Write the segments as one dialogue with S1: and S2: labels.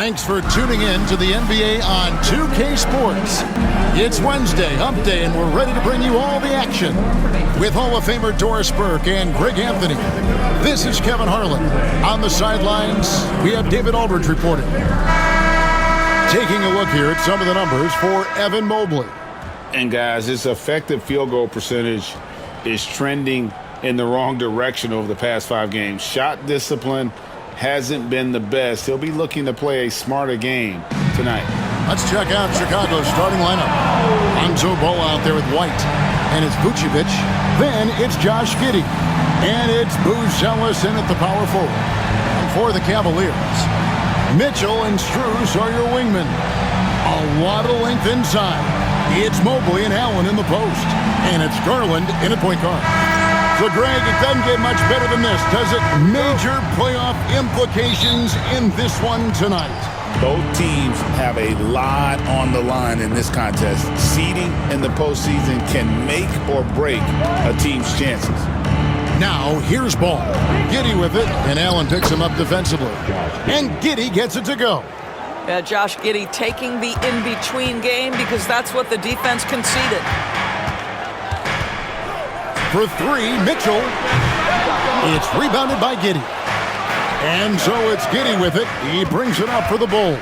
S1: Thanks for tuning in to the NBA on 2K Sports. It's Wednesday, hump day, and we're ready to bring you all the action. With Hall of Famer Doris Burke and Greg Anthony, this is Kevin Harlan. On the sidelines, we have David Aldridge reporting. Taking a look here at some of the numbers for Evan Mobley.
S2: And guys, his effective field goal percentage is trending in the wrong direction over the past 5 games. Shot discipline hasn't been the best. He'll be looking to play a smarter game tonight.
S1: Let's check out Chicago's starting lineup. Lonzo Ball out there with White. And it's Vucevic. Then it's Josh Giddey. And it's Buzelis in at the power forward. And for the Cavaliers, Mitchell and Strus are your wingmen. A lot of length inside. It's Mobley and Allen in the post. And it's Garland in at point guard. So, Greg, it doesn't get much better than this, does it? Major playoff implications in this one tonight.
S2: Both teams have a lot on the line in this contest. Seeding in the postseason can make or break a team's chances.
S1: Now, here's Ball. Giddey with it, and Allen picks him up defensively. And Giddey gets it to go.
S3: Josh Giddey taking the in-between game because that's what the defense conceded.
S1: For 3, Mitchell. It's rebounded by Giddey. And so it's Giddey with it. He brings it up for the Bulls.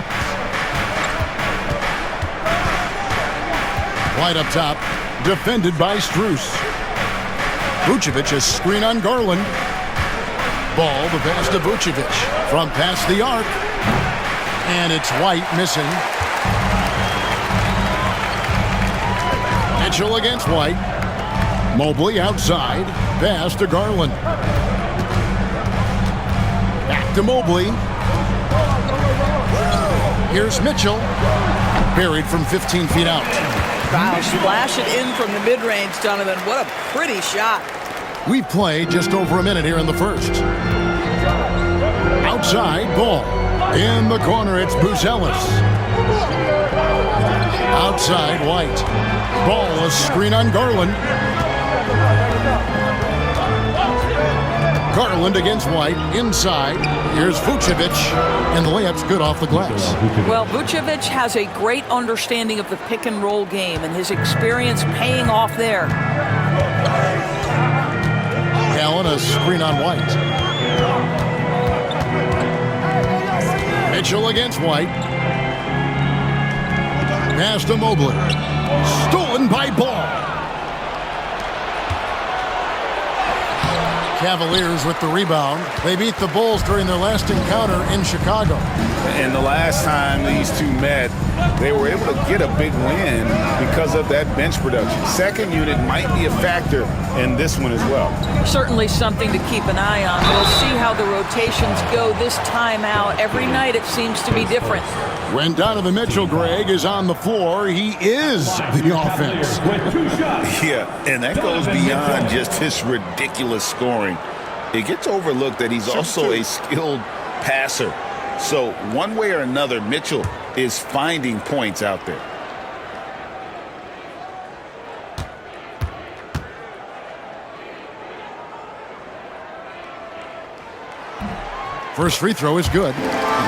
S1: White up top, defended by Strus. Vucevic is screen on Garland. Ball, the pass to Vucevic. From past the arc. And it's White missing. Mitchell against White. Mobley outside. Pass to Garland. Back to Mobley. Here's Mitchell. Buried from 15 feet out.
S3: Wow, splash it in from the mid-range, Donovan. What a pretty shot.
S1: We play just over a minute here in the first. Outside, Ball. In the corner, it's Buzelis. Outside, White. Ball, a screen on Garland. Garland against White, inside. Here's Vucevic, and the layup's good off the glass.
S3: Well, Vucevic has a great understanding of the pick-and-roll game, and his experience paying off there.
S1: Allen, a screen on White. Mitchell against White. Pass to Mobley. Stolen by Ball. Cavaliers with the rebound. They beat the Bulls during their last encounter in Chicago.
S2: And the last time these two met, they were able to get a big win because of that bench production. Second unit might be a factor in this one as well.
S3: Certainly something to keep an eye on. We'll see how the rotations go this time out. Every night it seems to be different.
S1: When Donovan Mitchell, Greg, is on the floor, he is the offense.
S4: Yeah, and that goes beyond just his ridiculous scoring. It gets overlooked that he's also a skilled passer. So one way or another, Mitchell is finding points out there.
S1: First free throw is good.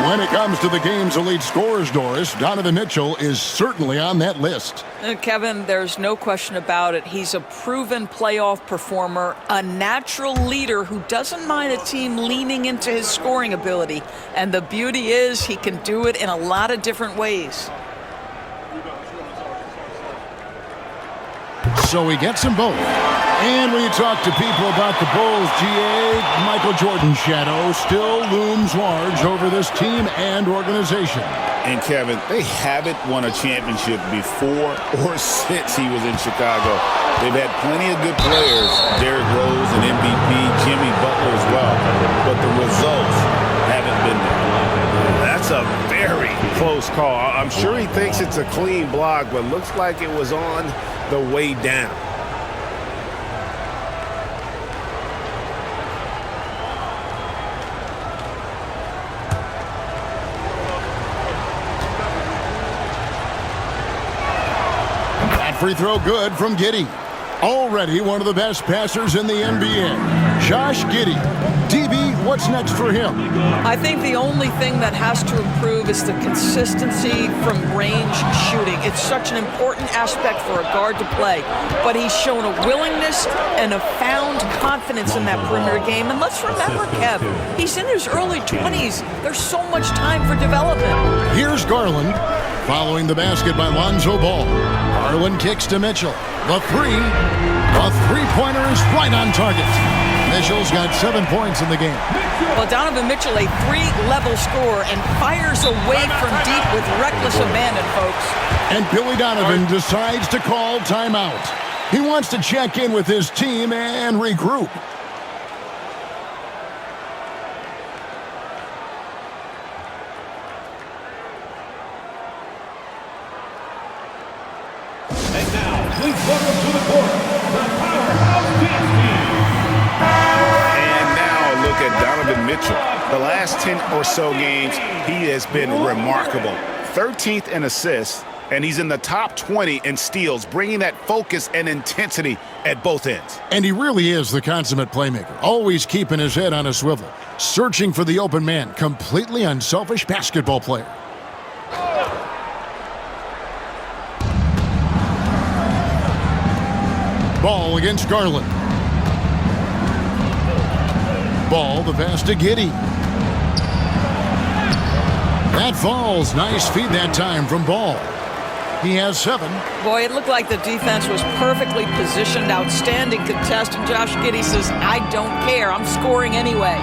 S1: When it comes to the game's elite scorers, Doris, Donovan Mitchell is certainly on that list.
S3: Kevin, there's no question about it. He's a proven playoff performer, a natural leader who doesn't mind a team leaning into his scoring ability. And the beauty is he can do it in a lot of different ways.
S1: So he gets them both. And when you talk to people about the Bulls, GA, Michael Jordan's shadow still looms large over this team and organization.
S2: And Kevin, they haven't won a championship before or since he was in Chicago. They've had plenty of good players, Derrick Rose and MVP, Jimmy Butler as well, but the results haven't been there.
S4: That's a very
S2: Close call. I'm sure he thinks it's a clean block, but looks like it was on the way down.
S1: Free throw good from Giddey. Already one of the best passers in the NBA. Josh Giddey. DB, What's next for him?
S3: I think the only thing that has to improve is the consistency from range shooting. It's such an important aspect for a guard to play, but he's shown a willingness and a found confidence in that perimeter game. And let's remember, Kev, he's in his early 20s. There's so much time for development. Here's
S1: Garland, following the basket by Lonzo Ball. Garland kicks to Mitchell. The three-pointer is right on target. Mitchell's got 7 points in the game.
S3: Well, Donovan Mitchell, a three-level scorer, and fires away from deep with reckless abandon, folks.
S1: And Billy Donovan decides to call timeout. He wants to check in with his team and regroup.
S5: And now, please welcome to the court, the powerhouse dance team.
S2: And now look at Donovan Mitchell. The last 10 or so games, he has been remarkable. 13th in assists, and he's in the top 20 in steals, bringing that focus and intensity at both ends.
S1: And he really is the consummate playmaker, always keeping his head on a swivel, searching for the open man, completely unselfish basketball player. Ball against Garland. Ball, the pass to Giddey. That falls. Nice feed that time from Ball. He has 7.
S3: Boy, it looked like the defense was perfectly positioned. Outstanding contest. And Josh Giddey says, I don't care. I'm scoring anyway.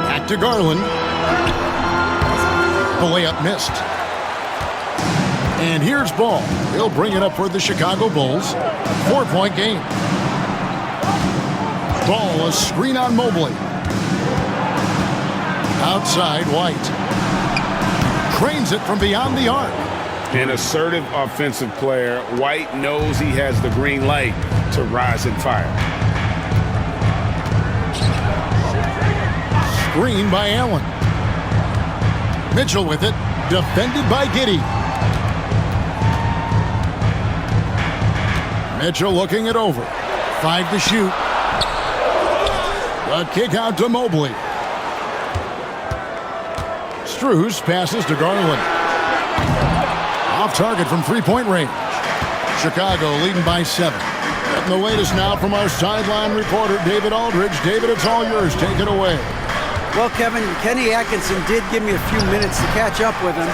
S1: Back to Garland. The layup missed. And here's Ball. He'll bring it up for the Chicago Bulls. 4-point game. Ball, a screen on Mobley. Outside, White. Cranes it from beyond the arc.
S2: An assertive offensive player. White knows he has the green light to rise and fire.
S1: Screen by Allen. Mitchell with it. Defended by Giddey. Mitchell looking it over. 5 to shoot. A kick out to Mobley. Strus passes to Garland. Off target from three-point range. Chicago leading by 7. Getting the latest now from our sideline reporter, David Aldridge. David, it's all yours. Take it away.
S6: Well, Kevin, Kenny Atkinson did give me a few minutes to catch up with him.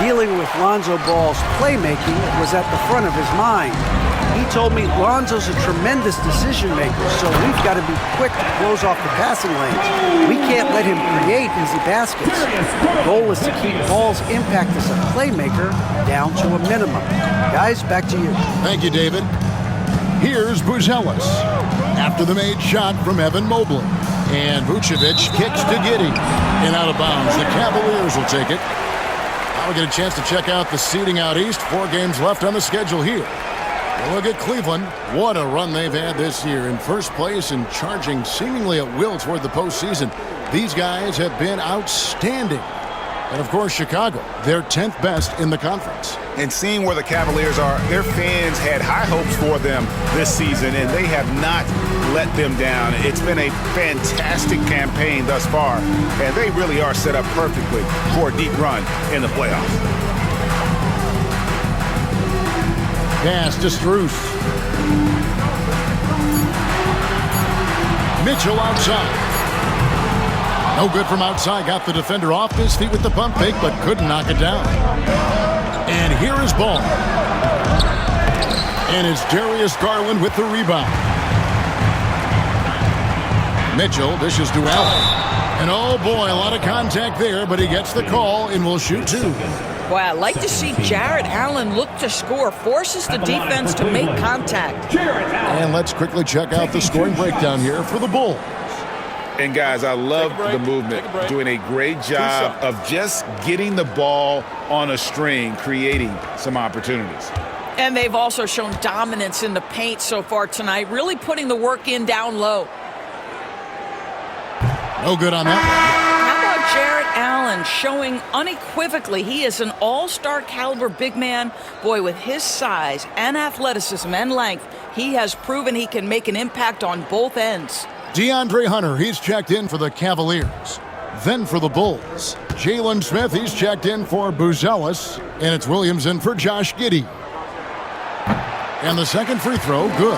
S6: Dealing with Lonzo Ball's playmaking was at the front of his mind. He told me Lonzo's a tremendous decision maker, so we've got to be quick to close off the passing lanes. We can't let him create easy baskets. The goal is to keep Ball's impact as a playmaker down to a minimum. Guys, back to you.
S1: Thank you, David. Here's Buzelis after the made shot from Evan Mobley. And Vucevic kicks to Giddey. And out of bounds. The Cavaliers will take it. Now we get a chance to check out the seeding out east. 4 games left on the schedule here. Look at Cleveland. What a run they've had this year. In first place and charging seemingly at will toward the postseason. These guys have been outstanding. And, of course, Chicago, they're 10th best in the conference.
S2: And seeing where the Cavaliers are, their fans had high hopes for them this season, and they have not let them down. It's been a fantastic campaign thus far, and they really are set up perfectly for a deep run in the playoffs.
S1: Pass to Strus. Mitchell outside. No good from outside. Got the defender off his feet with the pump fake, but couldn't knock it down. And here is Ball. And it's Darius Garland with the rebound. Mitchell dishes to Allen. And oh boy, a lot of contact there, but he gets the call and will shoot 2.
S3: Boy, I like to see Jarrett Allen look to score, forces the defense to make contact.
S1: And let's quickly check out the scoring breakdown here for the Bulls.
S2: And guys, I love the movement, doing a great job of just getting the ball on a string, creating some opportunities.
S3: And they've also shown dominance in the paint so far tonight, really putting the work in down low.
S1: No good on that one.
S3: How about Jarrett Allen showing unequivocally he is an all-star caliber big man? Boy, with his size and athleticism and length, he has proven he can make an impact on both ends.
S1: DeAndre Hunter, he's checked in for the Cavaliers. Then for the Bulls, Jalen Smith, he's checked in for Buzelis. And it's Williams in for Josh Giddey. And the second free throw, good.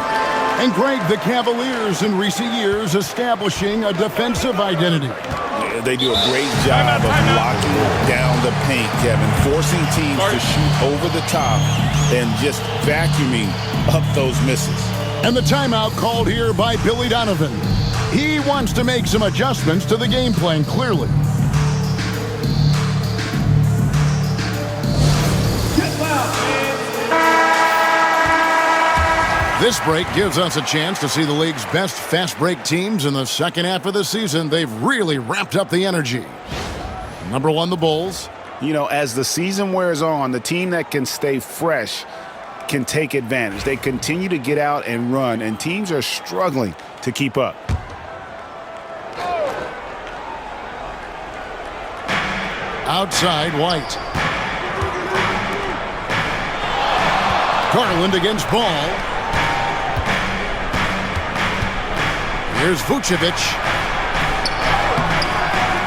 S1: And Greg, the Cavaliers in recent years establishing a defensive identity.
S2: Yeah, they do a great job of locking down the paint, Kevin, forcing teams to shoot over the top and just vacuuming up those misses.
S1: And the timeout called here by Billy Donovan. He wants to make some adjustments to the game plan, clearly. This break gives us a chance to see the league's best fast break teams in the second half of the season. They've really ramped up the energy. Number one, the Bulls.
S2: You know, as the season wears on, the team that can stay fresh can take advantage. They continue to get out and run, and teams are struggling to keep up.
S1: Outside, White. Garland against Ball. Here's Vucevic.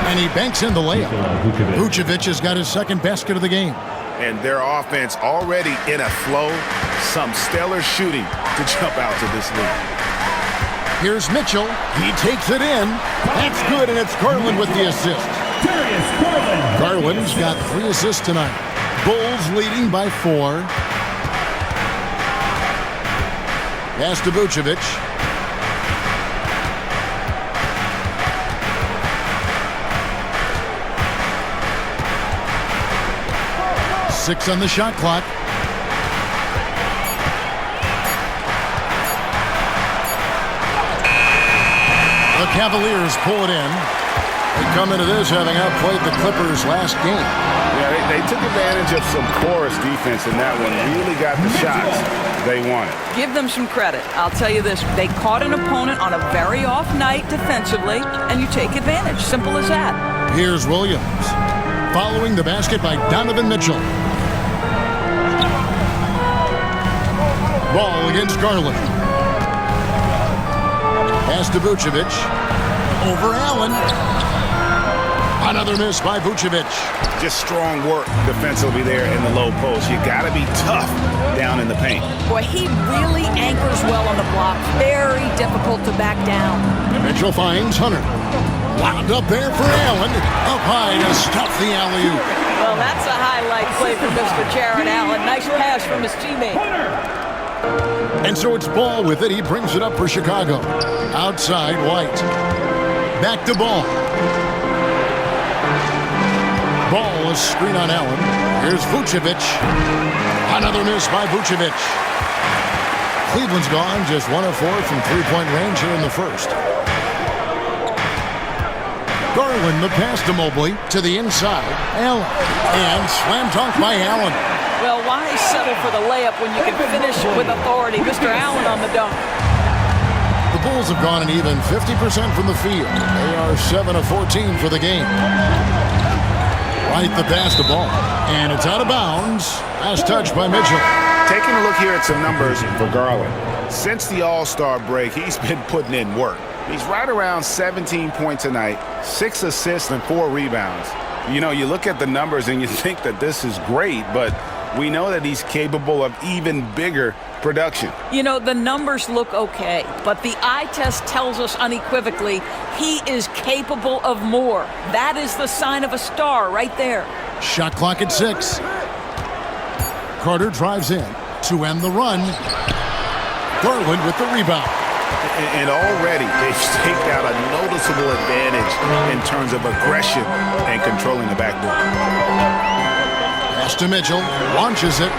S1: And he banks in the layup. Vucevic has got his second basket of the game.
S2: And their offense already in a flow. Some stellar shooting to jump out to this lead.
S1: Here's Mitchell. He takes it in. That's good, and it's Garland with the assist. Garland's got 3 assists tonight. Bulls leading by 4. Pass to Vucevic. Six on the shot clock. The Cavaliers pull it in. They come into this having outplayed the Clippers last game.
S2: Yeah, they took advantage of some porous defense in that one. Really got the shots they wanted.
S3: Give them some credit. I'll tell you this. They caught an opponent on a very off night defensively, and you take advantage. Simple as that.
S1: Here's Williams. Following the basket by Donovan Mitchell. Ball against Garland. Pass to Vucevic. Over Allen. Another miss by Vucevic.
S2: Just strong work defensively there in the low post. You got to be tough down in the paint.
S3: Boy, he really anchors well on the block. Very difficult to back down.
S1: Mitchell finds Hunter. Wound up there for Allen. Up high to stuff the alley-oop.
S3: Well, that's a highlight play for Mr. Jared Allen. Nice pass from his teammate.
S1: And so it's Ball with it. He brings it up for Chicago. Outside, White. Back to Ball. Ball is screen on Allen. Here's Vucevic. Another miss by Vucevic. Cleveland's gone just 1 of 4 from three-point range here in the first. Garland, the pass to Mobley, to the inside. Allen. And slam dunk by Allen.
S3: Well, why settle for the layup when you can finish with authority? Mr. Allen on the dunk.
S1: The Bulls have gone an even 50% from the field. They are 7 of 14 for the game. Right the pass to Ball. And it's out of bounds. Last touch by Mitchell.
S2: Taking a look here at some numbers for Garland. Since the All-Star break, he's been putting in work. He's right around 17 points a night, 6 assists and 4 rebounds. You know, you look at the numbers and you think that this is great, but we know that he's capable of even bigger production.
S3: You know, the numbers look okay, but the eye test tells us unequivocally he is capable of more. That is the sign of a star right there.
S1: Shot clock at 6. Carter drives in to end the run. Garland with the rebound.
S2: And already they've staked out a noticeable advantage in terms of aggression and controlling the backboard.
S1: Pass to Mitchell, launches it,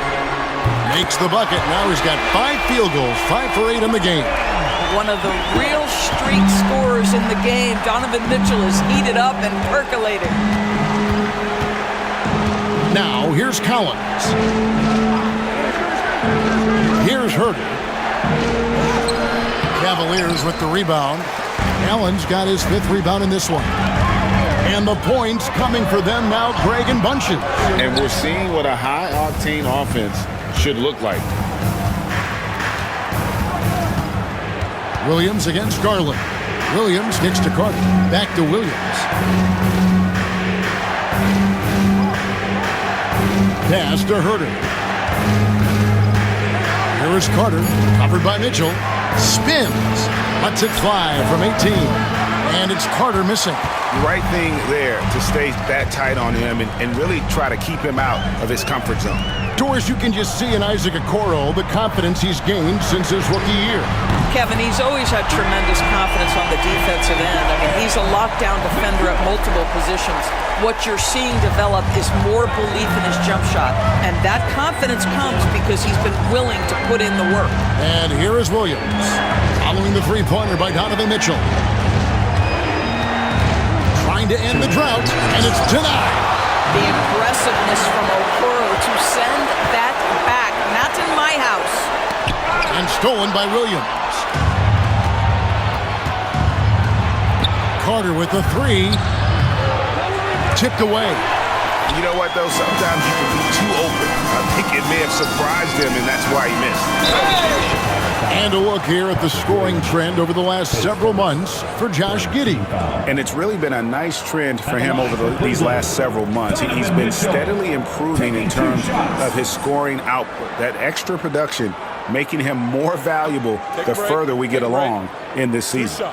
S1: makes the bucket. Now he's got 5 field goals, 5 for 8 in the game.
S3: One of the real streak scorers in the game. Donovan Mitchell is heated up and percolating.
S1: Now here's Collins. Here's Herter. Cavaliers with the rebound. Allen's got his 5th rebound in this one. And the points coming for them now, Greg and Bunches.
S2: And we're seeing what a high-octane offense should look like.
S1: Williams against Garland. Williams kicks to Carter. Back to Williams. Pass to Herter. Here is Carter, covered by Mitchell. Spins. Lets it fly from 18. And it's Carter missing.
S2: Right thing there to stay that tight on him and really try to keep him out of his comfort zone.
S1: Doris, you can just see in Isaac Okoro the confidence he's gained since his rookie year.
S3: Kevin, he's always had tremendous confidence on the defensive end. I mean, he's a lockdown defender at multiple positions. What you're seeing develop is more belief in his jump shot. And that confidence comes because he's been willing to put in the work.
S1: And here is Williams, following the three-pointer by Donovan Mitchell. Trying to end the drought, and it's denied.
S3: The aggressiveness from Okoro to send that back. Not in my house.
S1: And stolen by Williams. Carter with the three. Tipped away.
S2: You know what, though? Sometimes you can be too open. I think it may have surprised him, and that's why he missed.
S1: And a look here at the scoring trend over the last several months for Josh Giddey.
S2: And it's really been a nice trend for him over these last several months. He's been steadily improving in terms of his scoring output. That extra production making him more valuable the further we get along in this season.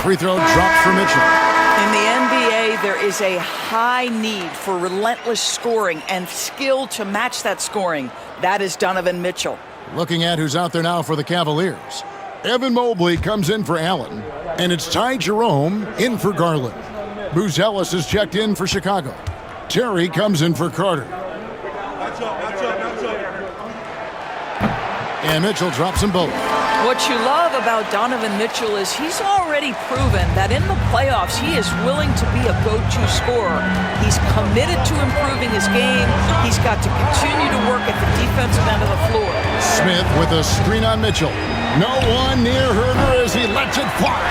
S1: Free throw dropped for Mitchell.
S3: In the NBA, there is a high need for relentless scoring and skill to match that scoring. That is Donovan Mitchell.
S1: Looking at who's out there now for the Cavaliers. Evan Mobley comes in for Allen, and it's Ty Jerome in for Garland. Booz Ellis is checked in for Chicago. Terry comes in for Carter. And Mitchell drops them both.
S3: What you love about Donovan Mitchell is he's already proven that in the playoffs he is willing to be a go-to scorer. He's committed to improving his game. He's got to continue to work at the defensive end of the floor.
S1: Smith with a screen on Mitchell. No one near Herter as he lets it fly.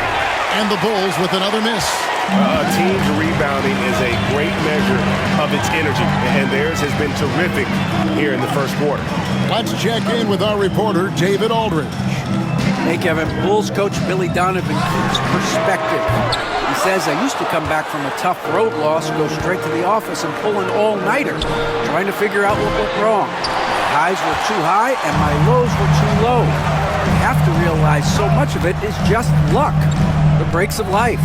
S1: And the Bulls with another miss.
S7: A team's rebounding is a great measure of its energy, and theirs has been terrific here in the first quarter.
S1: Let's check in with our reporter, David Aldridge.
S6: Hey, Kevin. Bulls coach Billy Donovan keeps perspective. He says, I used to come back from a tough road loss, go straight to the office and pull an all-nighter, trying to figure out what went wrong. My highs were too high and my lows were too low. You have to realize so much of it is just luck, the breaks of life.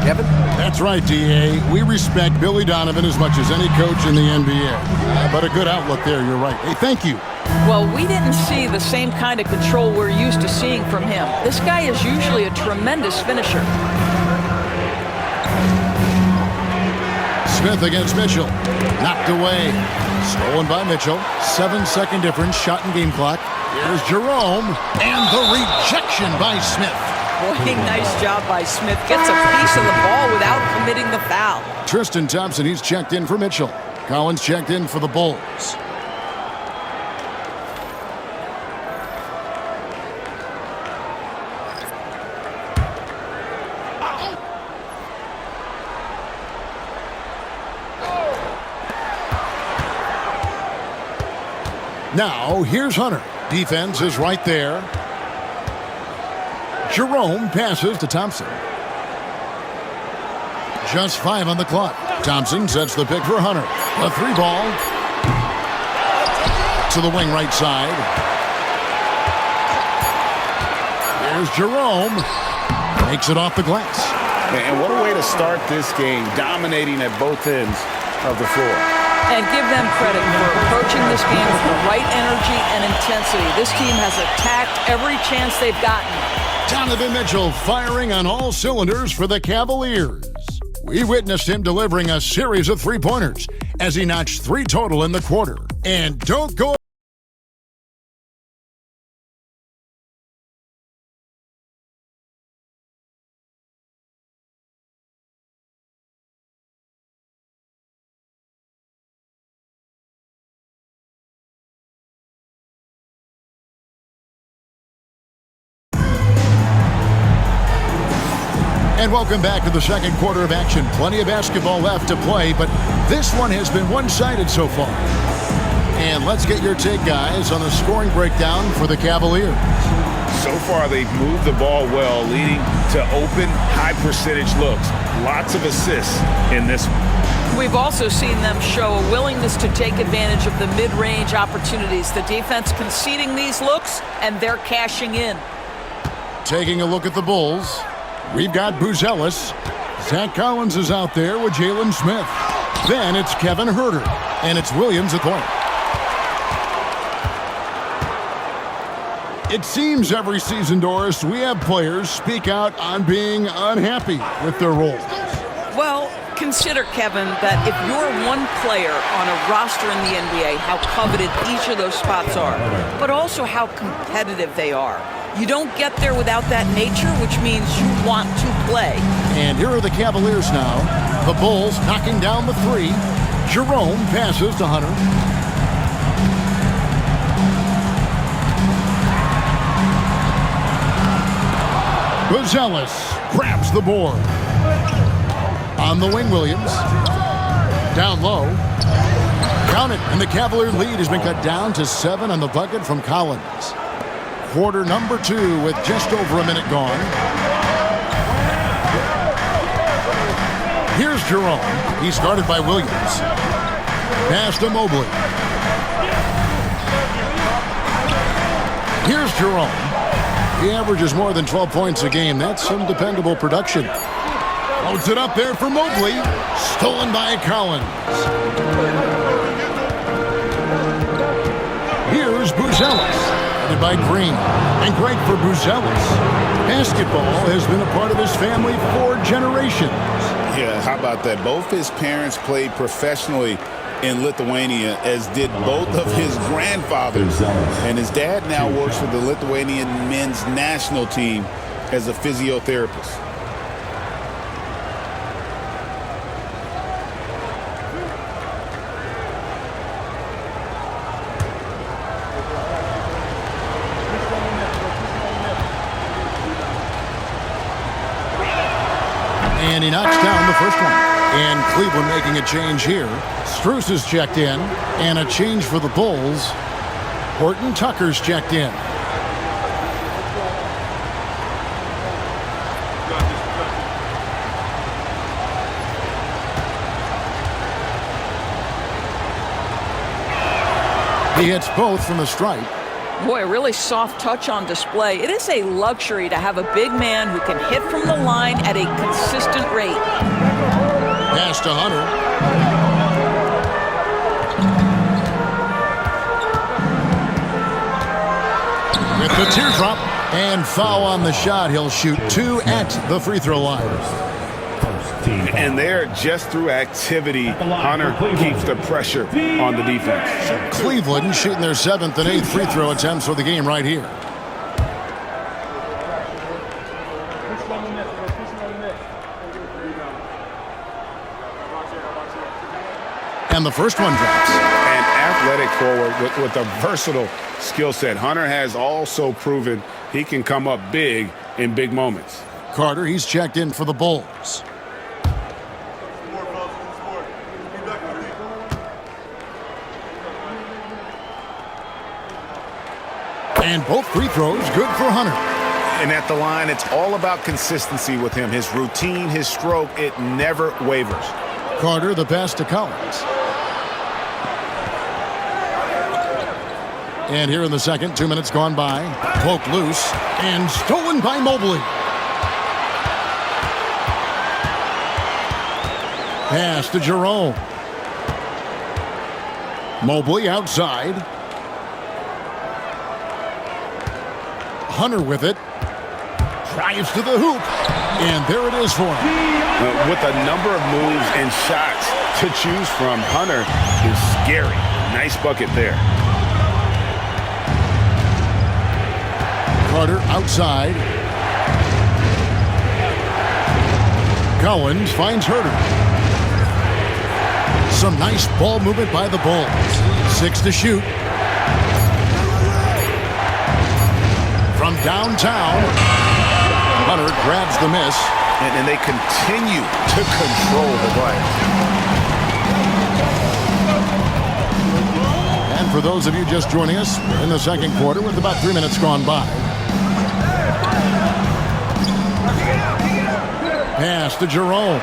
S6: Kevin?
S1: That's right, D.A. We respect Billy Donovan as much as any coach in the NBA. But a good outlook there, you're right. Hey, thank you.
S3: Well, we didn't see the same kind of control we're used to seeing from him. This guy is usually a tremendous finisher.
S1: Smith against Mitchell. Knocked away. Stolen by Mitchell. 7-second difference, shot and game clock. Here's Jerome. And the rejection by Smith.
S3: Boy, nice job by Smith. Gets a piece of the ball without committing the foul.
S1: Tristan Thompson, he's checked in for Mitchell. Collins checked in for the Bulls. Now, here's Hunter. Defense is right there. Jerome passes to Thompson. Just 5 on the clock. Thompson sets the pick for Hunter. A 3-ball. To the wing right side. There's Jerome. Makes it off the glass.
S2: And what a way to start this game, dominating at both ends of the floor.
S3: And give them credit for approaching this game with the right energy and intensity. This team has attacked every chance they've gotten.
S1: Donovan Mitchell firing on all cylinders for the Cavaliers. We witnessed him delivering a series of three-pointers as he notched 3 total in the quarter. And don't go And welcome back to the second quarter of action. Plenty of basketball left to play, but this one has been one-sided so far. And let's get your take, guys, on the scoring breakdown for the Cavaliers.
S2: So far, they've moved the ball well, leading to open, high-percentage looks. Lots of assists in this one.
S3: We've also seen them show a willingness to take advantage of the mid-range opportunities. The defense conceding these looks, and they're cashing in.
S1: Taking a look at the Bulls, we've got Buzelis. Zach Collins is out there with Jalen Smith. Then it's Kevin Huerter, and it's Williams at point. It seems every season, Doris, we have players speak out on being unhappy with their roles.
S3: Well, consider, Kevin, that if you're one player on a roster in the NBA, how coveted each of those spots are, but also how competitive they are. You don't get there without that nature, which means you want to play.
S1: And here are the Cavaliers now. The Bulls knocking down the three. Jerome passes to Hunter. Buzelis grabs the board. On the wing, Williams. Down low. Count it, and the Cavalier lead has been cut down to 7 on the bucket from Collins. Quarter number 2 with just over a minute gone. Here's Jerome. He's guarded by Williams. Pass to Mobley. Here's Jerome. He averages more than 12 points a game. That's some dependable production. Loads it up there for Mobley. Stolen by Collins. Here's Buzelis. Headed by Green. And great for Buzelis. Basketball has been a part of his family for generations.
S2: Yeah, how about that? Both his parents played professionally in Lithuania, as did both of his grandfathers. And his dad now works for the Lithuanian men's national team as a physiotherapist.
S1: And he knocks down the first one. And Cleveland making a change here. Strus is checked in. And a change for the Bulls. Horton Tucker's checked in. He hits both from the stripe.
S3: Boy, a really soft touch on display. It is a luxury to have a big man who can hit from the line at a consistent rate.
S1: Pass to Hunter. With the teardrop and foul on the shot. He'll shoot 2 at the free throw line.
S2: And there, just through activity, Hunter keeps the pressure on the defense.
S1: Cleveland shooting their 7th and 8th free throw attempts for the game right here. And the first one drops.
S7: An athletic forward with a versatile skill set. Hunter has also proven he can come up big in big moments.
S1: Carter, he's checked in for the Bulls. And both free throws good for Hunter.
S7: And at the line, it's all about consistency with him. His routine, his stroke, it never wavers.
S1: Carter, the pass to Collins. And here in the second, 2 minutes gone by. Poked loose and stolen by Mobley. Pass to Jerome. Mobley outside. Hunter with it. Drives to the hoop. And there it is for him.
S7: With a number of moves and shots to choose from, Hunter is scary. Nice bucket there.
S1: Carter outside. Collins finds Huerter. Some nice ball movement by the Bulls. 6 to shoot. From downtown, Hunter grabs the miss.
S2: And they continue to control the glass.
S1: And for those of you just joining us, in the second quarter with about 3 minutes gone by. Pass to Jerome.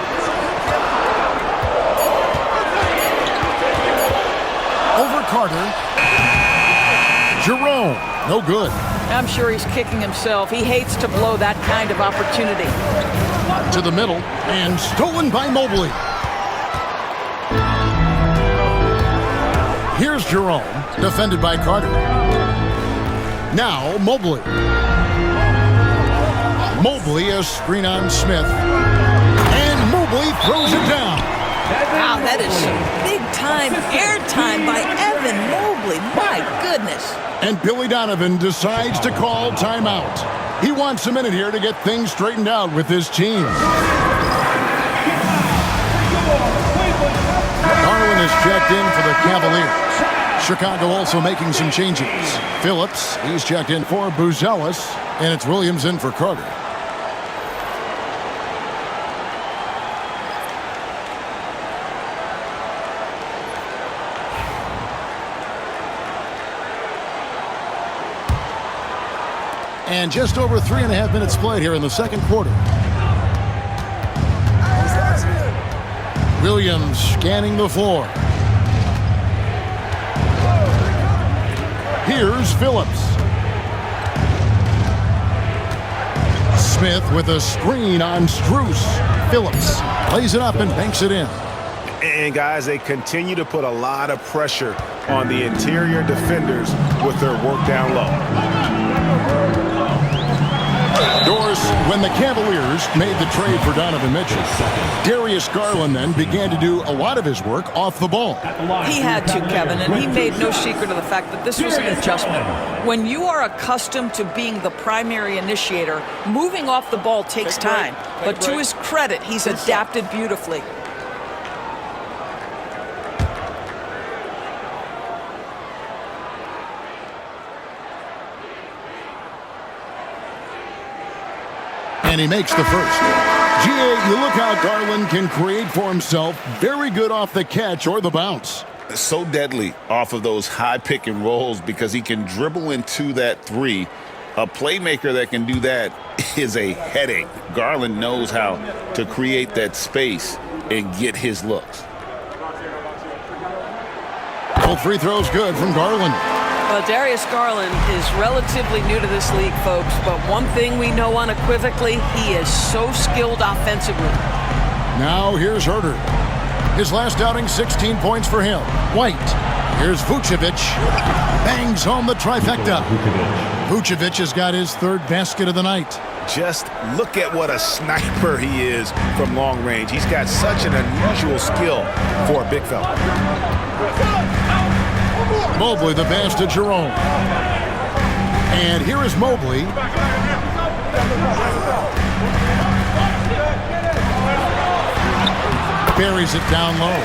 S1: Over Carter. Jerome. No good.
S3: I'm sure he's kicking himself. He hates to blow that kind of opportunity.
S1: To the middle and stolen by Mobley. Here's Jerome, defended by Carter. Now Mobley. Mobley, a screen on Smith. And Mobley throws it down.
S3: Wow, that is some big-time airtime by Evan Mobley. My goodness.
S1: And Billy Donovan decides to call timeout. He wants a minute here to get things straightened out with his team. Garland is checked in for the Cavaliers. Chicago also making some changes. Phillips, he's checked in for Buzelis, and it's Williams in for Carter. And just over 3.5 minutes played here in the second quarter. Williams scanning the floor. Here's Phillips. Smith with a screen on Strus. Phillips lays it up and banks it in.
S7: And guys, they continue to put a lot of pressure on the interior defenders with their work down low.
S1: Doris, when the Cavaliers made the trade for Donovan Mitchell, Darius Garland then began to do a lot of his work off the ball.
S3: He had to, Kevin, and he made no secret of the fact that this was an adjustment. When you are accustomed to being the primary initiator, moving off the ball takes time. But to his credit, he's adapted beautifully.
S1: And he makes the first. GA, you look how Garland can create for himself. Very good off the catch or the bounce.
S4: So deadly off of those high pick and rolls because he can dribble into that three. A playmaker that can do that is a headache. Garland knows how to create that space and get his looks.
S1: All free throws good from Garland.
S3: Well, Darius Garland is relatively new to this league, folks, but one thing we know unequivocally, he is so skilled offensively.
S1: Now here's Herter. His last outing, 16 points for him. White. Here's Vucevic. Bangs home the trifecta. Vucevic has got his third basket of the night.
S7: Just look at what a sniper he is from long range. He's got such an unusual skill for a big fella.
S1: Mobley the pass to Jerome. And here is Mobley. Buries it down low.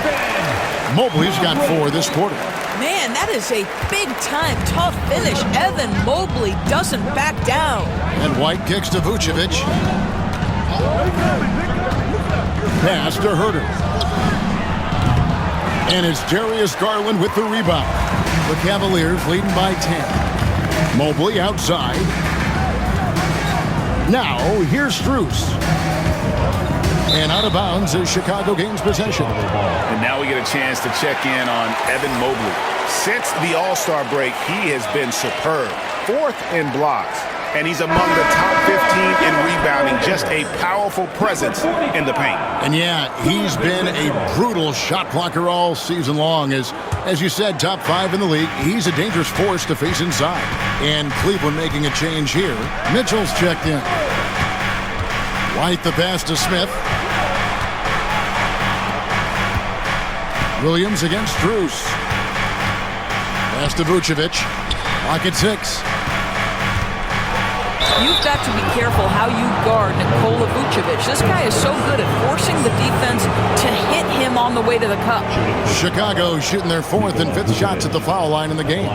S1: Mobley's got 4 this quarter.
S3: Man, that is a big-time tough finish. Evan Mobley doesn't back down.
S1: And White kicks to Vucevic. Pass to Herter. And it's Darius Garland with the rebound. The Cavaliers leading by 10. Mobley outside. Now, here's Strus. And out of bounds is Chicago gains possession.
S2: And now we get a chance to check in on Evan Mobley. Since the All-Star break, he has been superb. 4th in blocks, and he's among the top 15 in rebounding. Just a powerful presence in the paint.
S1: And yeah, he's been a brutal shot blocker all season long. As you said, top 5 in the league. He's a dangerous force to face inside. And Cleveland making a change here. Mitchell's checked in. White the pass to Smith. Williams against Strus. Pass to Vucevic. Pocket 6.
S3: You've got to be careful how you guard Nikola Vucevic. This guy is so good at forcing the defense to hit him on the way to the cup.
S1: Chicago shooting their 4th and 5th shots at the foul line in the game.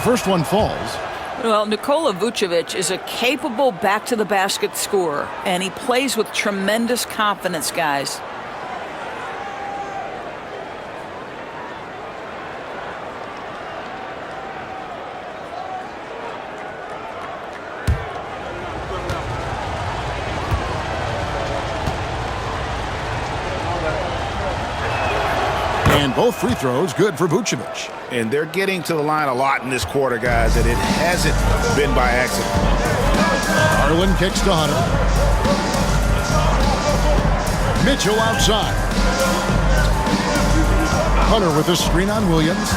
S1: The first one falls.
S3: Well, Nikola Vucevic is a capable back-to-the-basket scorer, and he plays with tremendous confidence, guys.
S1: And both free throws good for Vucevic.
S2: And they're getting to the line a lot in this quarter, guys, and it hasn't been by accident.
S1: Garland kicks to Hunter. Mitchell outside. Hunter with a screen on Williams.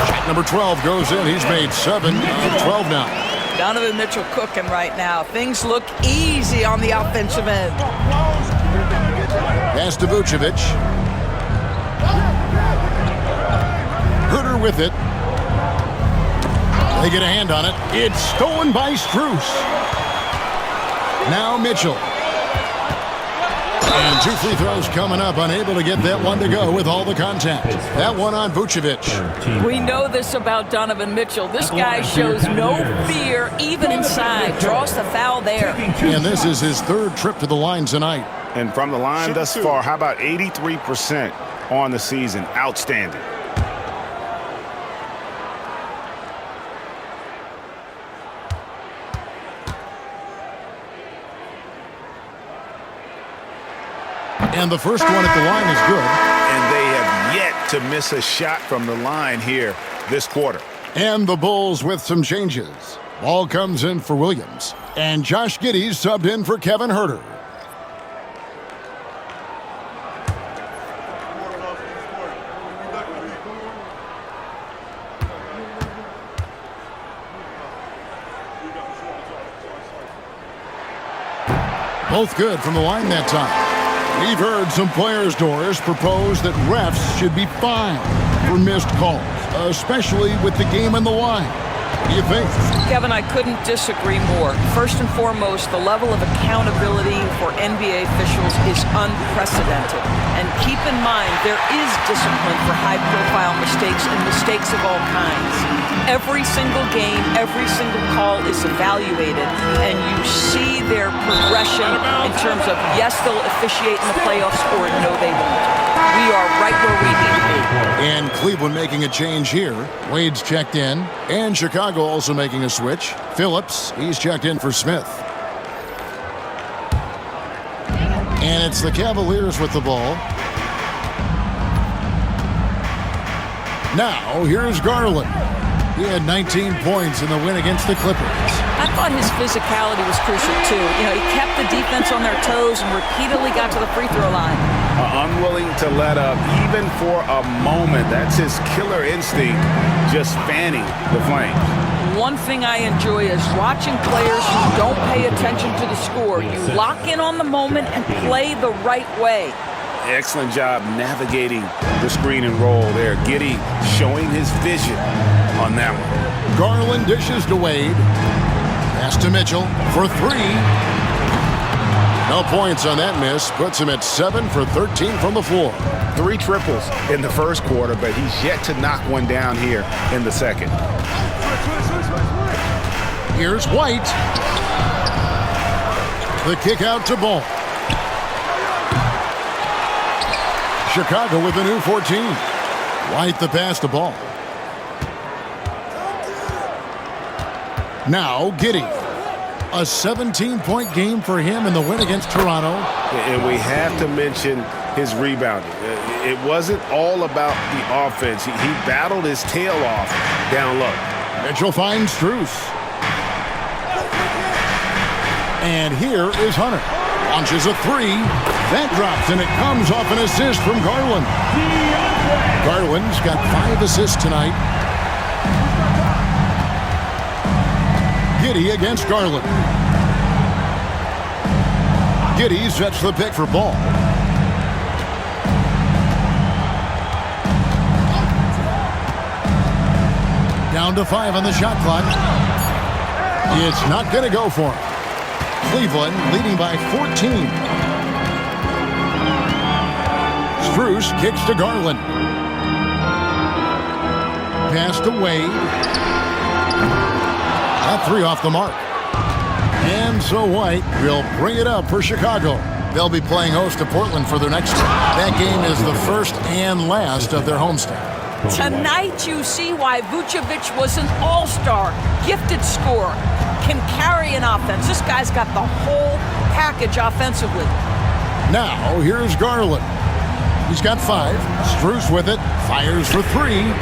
S1: Shot number 12 goes in. He's made 7 of 12 now.
S3: Donovan Mitchell cooking right now. Things look easy on the offensive end.
S1: Pass to Vucevic. Herter with it. They get a hand on it. It's stolen by Strus. Now Mitchell. And 2 free throws coming up. Unable to get that one to go with all the contact. That one on Vucevic.
S3: We know this about Donovan Mitchell. This guy shows no fear even inside. Draws the foul there.
S1: And this is his 3rd trip to the line tonight.
S2: And from the line thus far, how about 83% on the season? Outstanding.
S1: And the first one at the line is good.
S2: And they have yet to miss a shot from the line here this quarter.
S1: And the Bulls with some changes. Ball comes in for Williams. And Josh Giddey's subbed in for Kevin Herter. Both good from the line that time. We've heard some players, Doris, propose that refs should be fined for missed calls, especially with the game on the line. What do you think?
S3: Kevin, I couldn't disagree more. First and foremost, the level of accountability for NBA officials is unprecedented. And keep in mind, there is discipline for high-profile mistakes and mistakes of all kinds. Every single game, every single call is evaluated, and you see their progression in terms of, yes, they'll officiate in the playoffs, or no, they won't. We are right where we need to be.
S1: And Cleveland making a change here. Wade's checked in, and Chicago also making a switch. Phillips, he's checked in for Smith. And it's the Cavaliers with the ball. Now, here's Garland. He had 19 points in the win against the Clippers.
S3: I thought his physicality was crucial, too. You know, he kept the defense on their toes and repeatedly got to the free throw line.
S2: Unwilling to let up, even for a moment. That's his killer instinct, just fanning the flames.
S3: One thing I enjoy is watching players who don't pay attention to the score. You lock in on the moment and play the right way.
S2: Excellent job navigating the screen and roll there. Giddey showing his vision on that one.
S1: Garland dishes to Wade. Pass to Mitchell for 3. No points on that miss. Puts him at 7 for 13 from the floor.
S2: 3 triples in the first quarter, but he's yet to knock one down here in the second.
S1: Here's White. The kick out to Ball. Chicago with a new 14. White the pass to Ball. Now Giddey. A 17-point game for him in the win against Toronto.
S2: And we have to mention his rebounding. It wasn't all about the offense. He battled his tail off down low.
S1: Mitchell finds Strus. And here is Hunter. Launches a 3. That drops, and it comes off an assist from Garland. Garland's got 5 assists tonight. Giddey against Garland. Giddey sets the pick for Ball. Down to 5 on the shot clock. It's not going to go for him. Cleveland leading by 14. Strus kicks to Garland. pass to Wade. That three off the mark. And so White will bring it up for Chicago. They'll be playing host to Portland for their next one. That game is the first and last of their homestand.
S3: Tonight you see why Vucevic was an all-star, gifted scorer, can carry an offense. This guy's got the whole package offensively.
S1: Now, here's Garland. He's got 5. Strus with it. Fires for 3.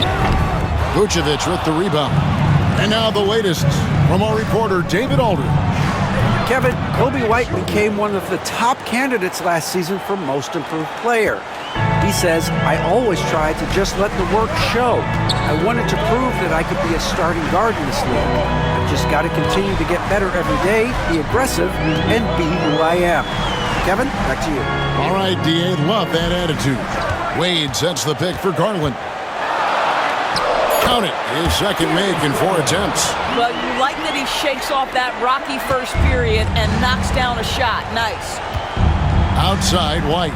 S1: Vucevic with the rebound. And now the latest from our reporter, David Aldridge.
S6: Kevin, Kobe White became one of the top candidates last season for Most Improved Player. He says, I always tried to just let the work show. I wanted to prove that I could be a starting guard in this league. I've just got to continue to get better every day, be aggressive, and be who I am. Kevin, back to you.
S1: All right, D.A., love that attitude. Wade sets the pick for Garland. Count it, his second make in 4 attempts.
S3: Well, you like that he shakes off that rocky first period and knocks down a shot. Nice.
S1: Outside, White.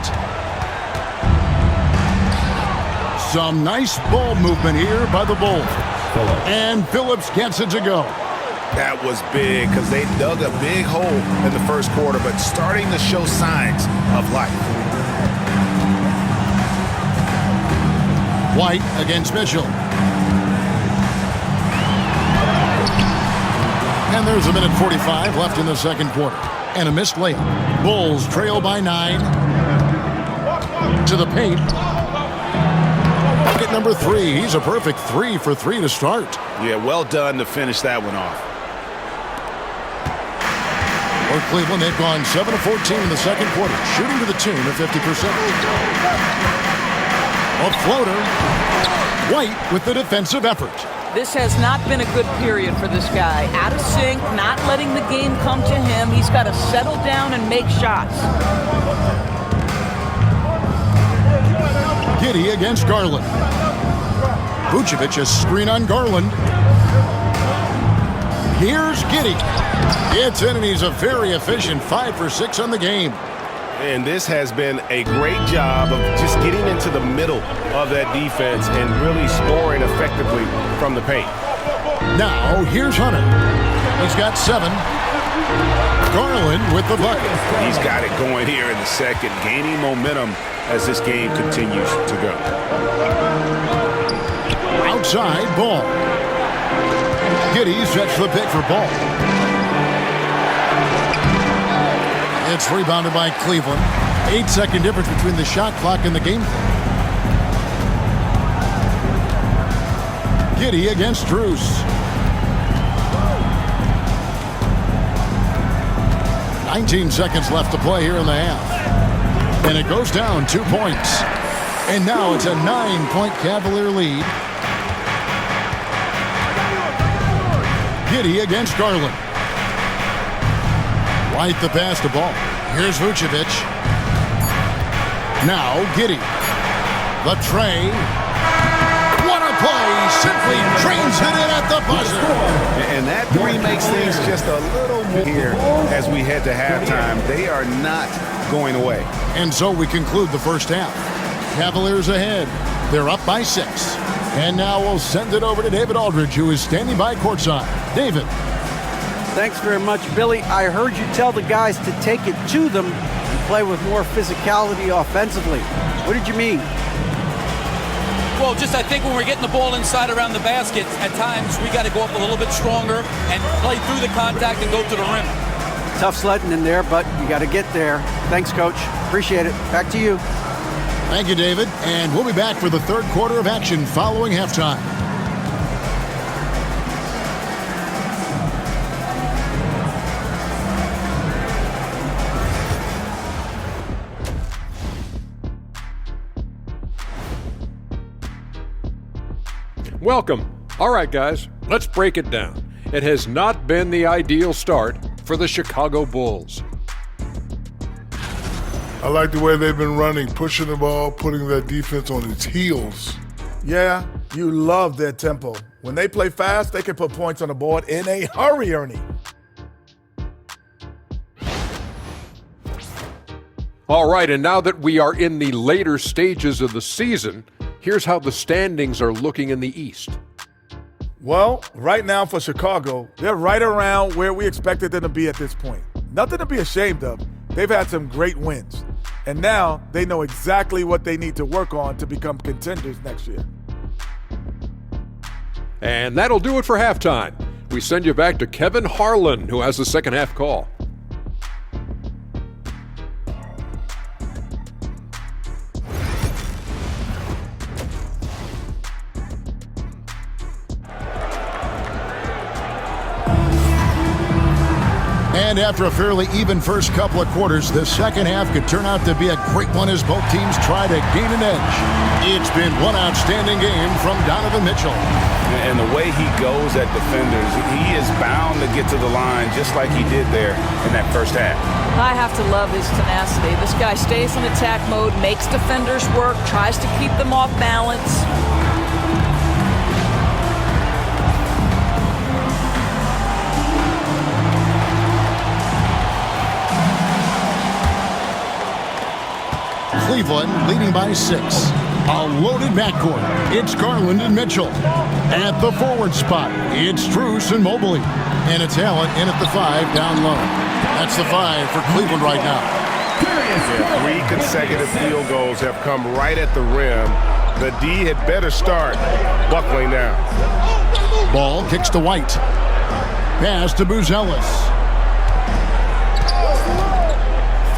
S1: Some nice ball movement here by the Bulls. And Phillips gets it to go.
S2: That was big because they dug a big hole in the first quarter, but starting to show signs of life.
S1: White against Mitchell. And there's a minute 45 left in the second quarter. And a missed layup. Bulls trail by 9. To the paint. Bucket number 3. He's a perfect 3 for 3 to start.
S2: Yeah, well done to finish that one off.
S1: For Cleveland, they've gone 7 of 14 in the second quarter, shooting to the tune of 50%. A floater. White with the defensive effort.
S3: This has not been a good period for this guy. Out of sync, not letting the game come to him. He's got to settle down and make shots.
S1: Giddey against Garland. Vucevic a screen on Garland. Here's Giddey. It's in, and he's a very efficient 5 for 6 on the game.
S7: And this has been a great job of just getting into the middle of that defense and really scoring effectively from the paint.
S1: Now, here's Hunter. He's got 7. Garland with the bucket.
S2: He's got it going here in the second, gaining momentum as this game continues to go.
S1: Outside, Ball. Giddey sets the pick for Ball. It's rebounded by Cleveland. 8-second difference between the shot clock and the game clock. Giddey against Strus. "19 seconds left to play here in the half. And it goes down 2 points. And now it's a 9-point Cavalier lead. Giddey against Garland. White the pass to Ball. Here's Vucevic. Now Giddey. The tray. What a play! Simply drains it in at the buzzer.
S2: And that 3 makes things just a little more here as we head to halftime. They are not going away.
S1: And so we conclude the first half. Cavaliers ahead. They're up by 6. And now we'll send it over to David Aldridge, who is standing by courtside. David.
S6: Thanks very much, Billy. I heard you tell the guys to take it to them and play with more physicality offensively. What did you mean?
S8: Well, just I think when we're getting the ball inside around the basket, at times we got to go up a little bit stronger and play through the contact and go to the rim.
S6: Tough sledding in there, but you got to get there. Thanks, Coach. Appreciate it. Back to you.
S1: Thank you, David. And we'll be back for the third quarter of action following halftime.
S9: Welcome. All right, guys, let's break it down. It has not been the ideal start for the Chicago Bulls.
S10: I like the way they've been running, pushing the ball, putting that defense on its heels.
S11: Yeah, you love their tempo. When they play fast, they can put points on the board in a hurry, Ernie.
S9: All right, and now that we are in the later stages of the season, here's how the standings are looking in the East.
S11: Well, right now for Chicago, they're right around where we expected them to be at this point. Nothing to be ashamed of. They've had some great wins. And now they know exactly what they need to work on to become contenders next year.
S9: And that'll do it for halftime. We send you back to Kevin Harlan, who has the second half call.
S1: And after a fairly even first couple of quarters, the second half could turn out to be a great one as both teams try to gain an edge. It's been one outstanding game from Donovan Mitchell.
S2: And the way he goes at defenders, he is bound to get to the line just like he did there in that first half.
S3: I have to love his tenacity. This guy stays in attack mode, makes defenders work, tries to keep them off balance.
S1: Cleveland leading by 6. A loaded backcourt. It's Garland and Mitchell. At the forward spot, it's Strus and Mobley. And it's Allen in at the 5 down low. That's the 5 for Cleveland right now.
S7: Yeah, 3 consecutive field goals have come right at the rim. The D had better start buckling down.
S1: Ball kicks to White. Pass to Buzelis.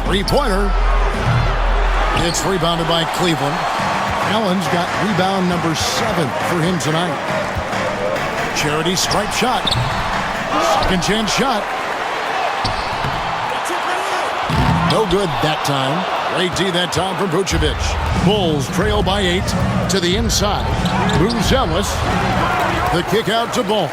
S1: Three-pointer. It's rebounded by Cleveland. Allen's got rebound number 7 for him tonight. Charity stripe shot. Second chance shot. No good that time. Great D that time from Vucevic. Bulls trail by 8 to the inside. Buzelis. The kick out to Ball.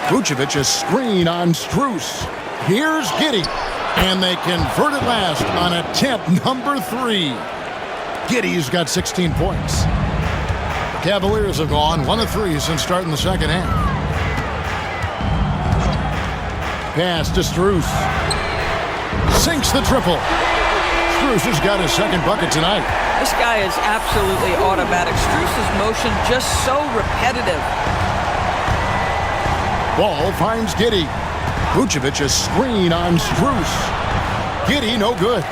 S1: Vucevic a screen on Strus. Here's Giddey. And they convert it last on attempt number 3. Giddey's got 16 points. The Cavaliers have gone 1 of 3 since starting the second half. Pass to Strus. Sinks the triple. Strus has got his second bucket tonight.
S3: This guy is absolutely automatic. Strus's motion just so repetitive.
S1: Ball finds Giddey. Vucevic a screen on Strus. Giddey no good.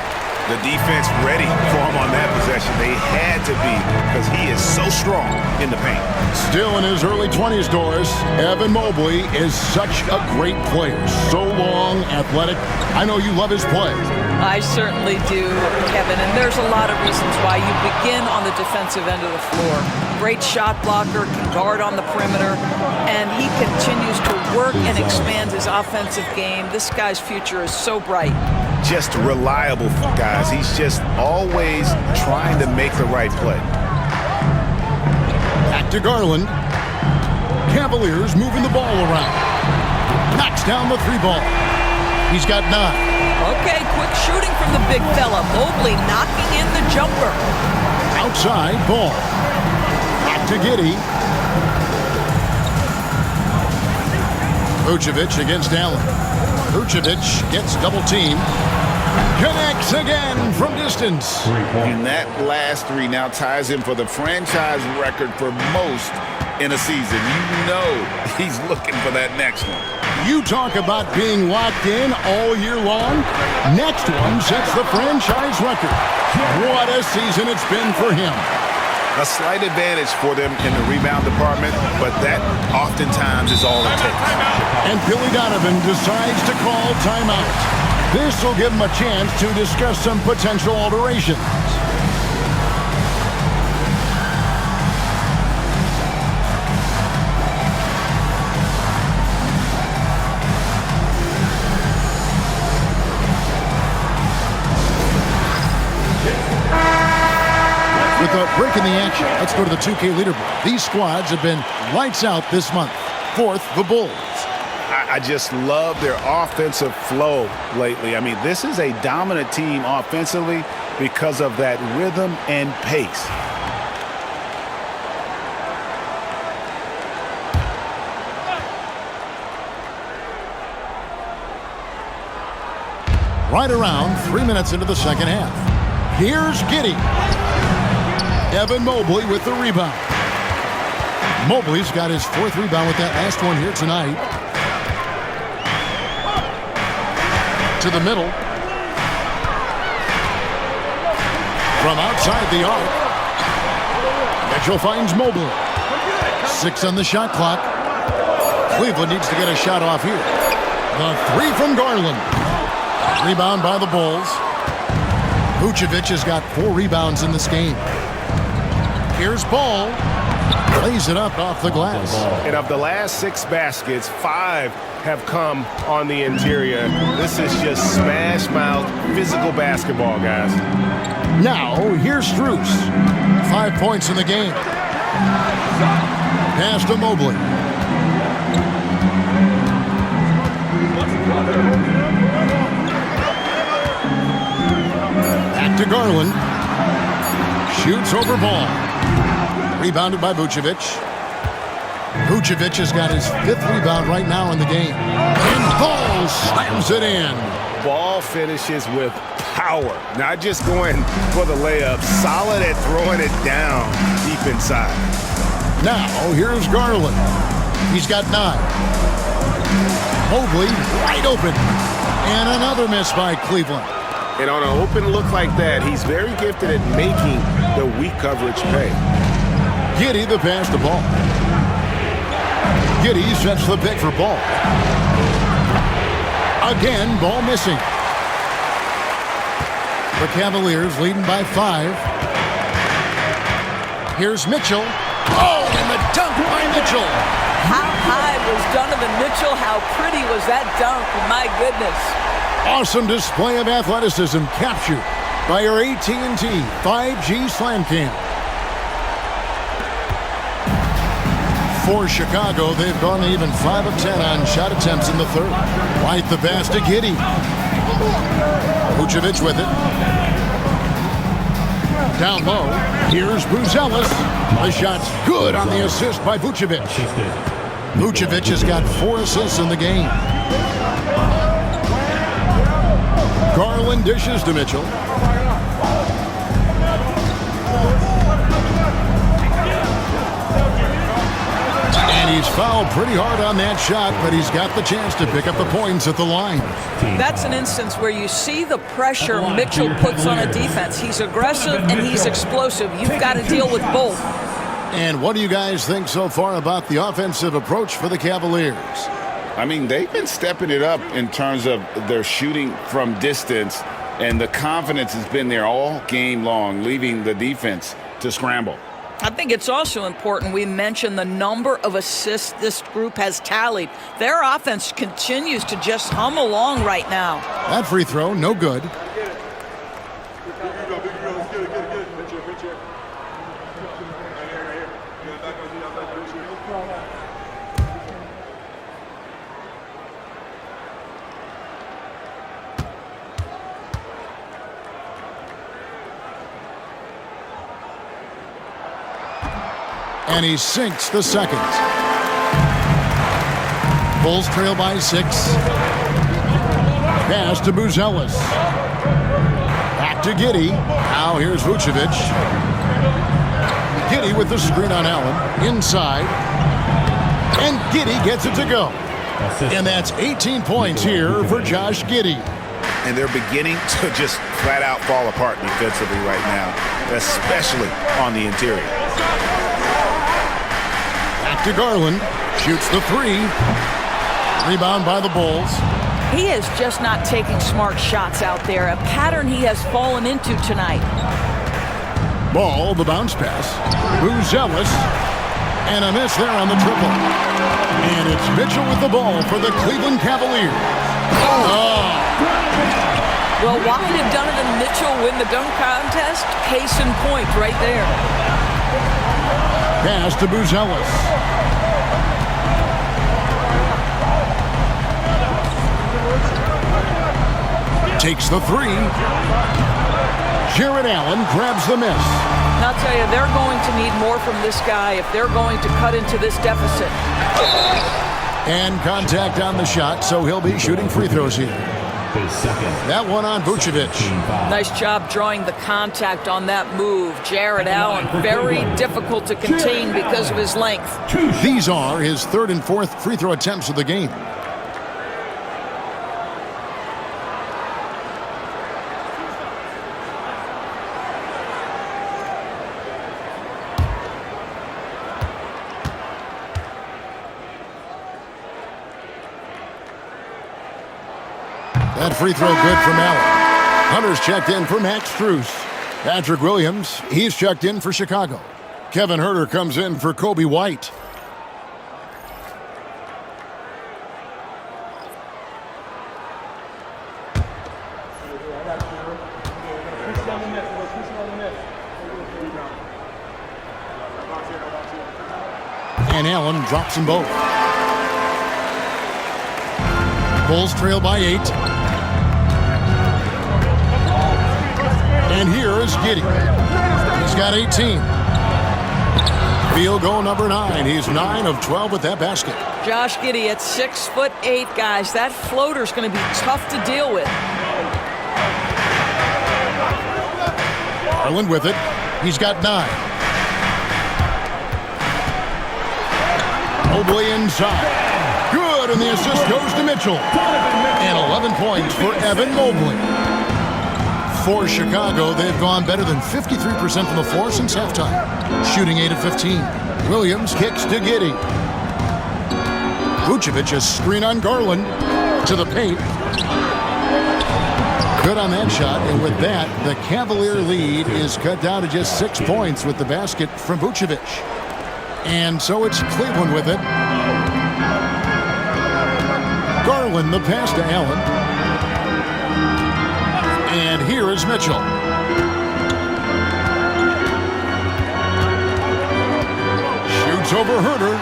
S2: The defense ready for him on that possession. They had to be because he is so strong in the paint.
S1: Still in his early 20s, Doris, Evan Mobley is such a great player. So long, athletic. I know you love his play.
S3: I certainly do, Kevin, and there's a lot of reasons why you begin on the defensive end of the floor. Great shot blocker, can guard on the perimeter, and he continues to work and expand his offensive game. This guy's future is so bright.
S2: Just reliable, guys. He's just always trying to make the right play.
S1: Back to Garland. Cavaliers moving the ball around. Knocks down the 3 ball. He's got 9.
S3: Okay, quick shooting from the big fella. Mobley knocking in the jumper.
S1: Outside Ball. Back to Giddey. Vucevic against Allen. Vucevic gets double teamed. Connects again from distance.
S2: And that last 3 now ties him for the franchise record for most in a season. You know he's looking for that next one.
S1: You talk about being locked in all year long. Next one sets the franchise record. What a season it's been for him.
S2: A slight advantage for them in the rebound department, but that oftentimes is all it takes.
S1: And Billy Donovan decides to call timeout. This will give him a chance to discuss some potential alterations. With a break in the action, let's go to the 2K leaderboard. These squads have been lights out this month. 4th, the Bulls.
S2: I just love their offensive flow lately. I mean, this is a dominant team offensively because of that rhythm and pace.
S1: Right around 3 minutes into the second half. Here's Giddey. Evan Mobley with the rebound. Mobley's got his 4th rebound with that last one here tonight. To the middle. From outside the arc. Mitchell finds Mobley. 6 on the shot clock. Cleveland needs to get a shot off here. The 3 from Garland. Rebound by the Bulls. Vucevic has got 4 rebounds in this game. Here's Ball. Lays it up off the glass.
S7: And of the last 6 baskets, 5 have come on the interior. This is just smash mouth physical basketball, guys.
S1: Now, here's Strus. 5 points in the game. Pass to Mobley. Back to Garland. Shoots over Ball. Rebounded by Vucevic. Vucevic has got his 5th rebound right now in the game. And Ball slams it in.
S7: Ball finishes with power, not just going for the layup, solid at throwing it down deep inside.
S1: Now, here's Garland. He's got 9. Mobley wide open. And another miss by Cleveland.
S7: And on an open look like that, he's very gifted at making the weak coverage pay.
S1: Giddey the pass to Ball. Giddey sets the pick for Ball. Again, Ball missing. The Cavaliers leading by 5. Here's Mitchell. Oh, and the dunk by Mitchell.
S3: How high was Donovan Mitchell? How pretty was that dunk? My goodness.
S1: Awesome display of athleticism captured by our AT&T 5G Slam Cam. For Chicago, they've gone even 5 of 10 on shot attempts in the 3rd. White the pass to Giddey. Vucevic with it. Down low. Here's Buzelis. The shot's good on the assist by Vucevic. Vucevic has got 4 assists in the game. Garland dishes to Mitchell. And he's fouled pretty hard on that shot, but he's got the chance to pick up the points at the line.
S3: That's an instance where you see the pressure Mitchell puts on a defense. He's aggressive and he's explosive. You've got to deal with both.
S1: And what do you guys think so far about the offensive approach for the Cavaliers?
S2: I mean, they've been stepping it up in terms of their shooting from distance, and the confidence has been there all game long, leaving the defense to scramble.
S3: I think it's also important we mention the number of assists this group has tallied. Their offense continues to just hum along right now.
S1: That free throw, no good. And he sinks the 2nd. Bulls trail by 6. Pass to Buzelis. Back to Giddey. Now here's Vucevic. Giddey with the screen on Allen. Inside. And Giddey gets it to go. And that's 18 points here for Josh Giddey.
S2: And they're beginning to just flat out fall apart defensively right now, especially on the interior.
S1: Back to Garland. Shoots the 3. Rebound by the Bulls.
S3: He is just not taking smart shots out there, a pattern he has fallen into tonight.
S1: Ball, the bounce pass. Buzelis. And a miss there on the triple. And it's Mitchell with the ball for the Cleveland Cavaliers. Oh.
S3: Well, why did Donovan Mitchell win the dunk contest? Case in point right there.
S1: Pass to Buzelis. Takes the 3. Jared Allen grabs the miss.
S3: And I'll tell you, they're going to need more from this guy if they're going to cut into this deficit.
S1: And contact on the shot, so he'll be shooting free throws here.
S5: his second.
S1: That one on Vucevic.
S3: Nice job drawing the contact on that move. Jared Allen, very difficult to contain because of his length.
S1: These are his third and fourth free throw attempts of the game. That free throw good from Allen. Hunter's checked in for Max Strus. Patrick Williams, he's checked in for Chicago. Kevin Huerter comes in for Kobe White. And Allen drops them both. Bulls trail by 8. And here is Giddey. He's got 18. Field goal number 9. He's 9 of 12 with that basket.
S3: Josh Giddey at 6'8", guys. That floater's going to be tough to deal with.
S1: Garland with it. He's got 9. Mobley inside. Good, and the assist goes to Mitchell. And 11 points for Evan Mobley. For Chicago, they've gone better than 53% from the floor since halftime, shooting 8 of 15. Williams kicks to Giddey. Vucevic, a screen on Garland to the paint. Good on that shot, and with that, the Cavalier lead is cut down to just 6 points with the basket from Vucevic. And so it's Cleveland with it. Garland, the pass to Allen. And here is Mitchell. Shoots over Huerter.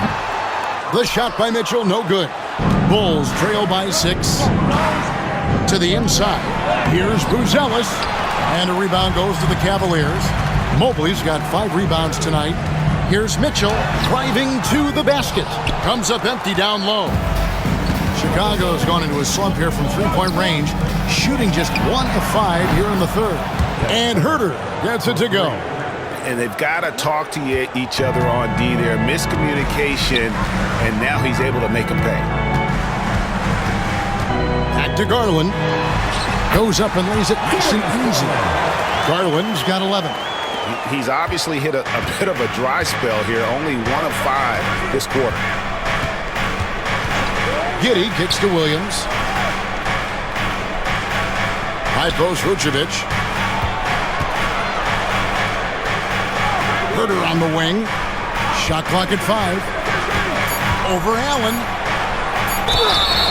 S1: The shot by Mitchell, no good. Bulls trail by 6. To the inside. Here's Buzelis. And a rebound goes to the Cavaliers. Mobley's got 5 rebounds tonight. Here's Mitchell driving to the basket. Comes up empty down low. Chicago's gone into a slump here from three-point range, shooting just 1 of 5 here in the third. And Huerter gets it to go.
S7: And they've got to talk to each other on D there. Miscommunication, and now he's able to make them pay.
S1: Back to Garland. Goes up and lays it nice and easy. Garland's got 11.
S7: He's obviously hit a bit of a dry spell here. Only 1 of 5 this quarter.
S1: Giddey kicks to Williams. High post Vucevic. Huerter on the wing. Shot clock at 5. Over Allen.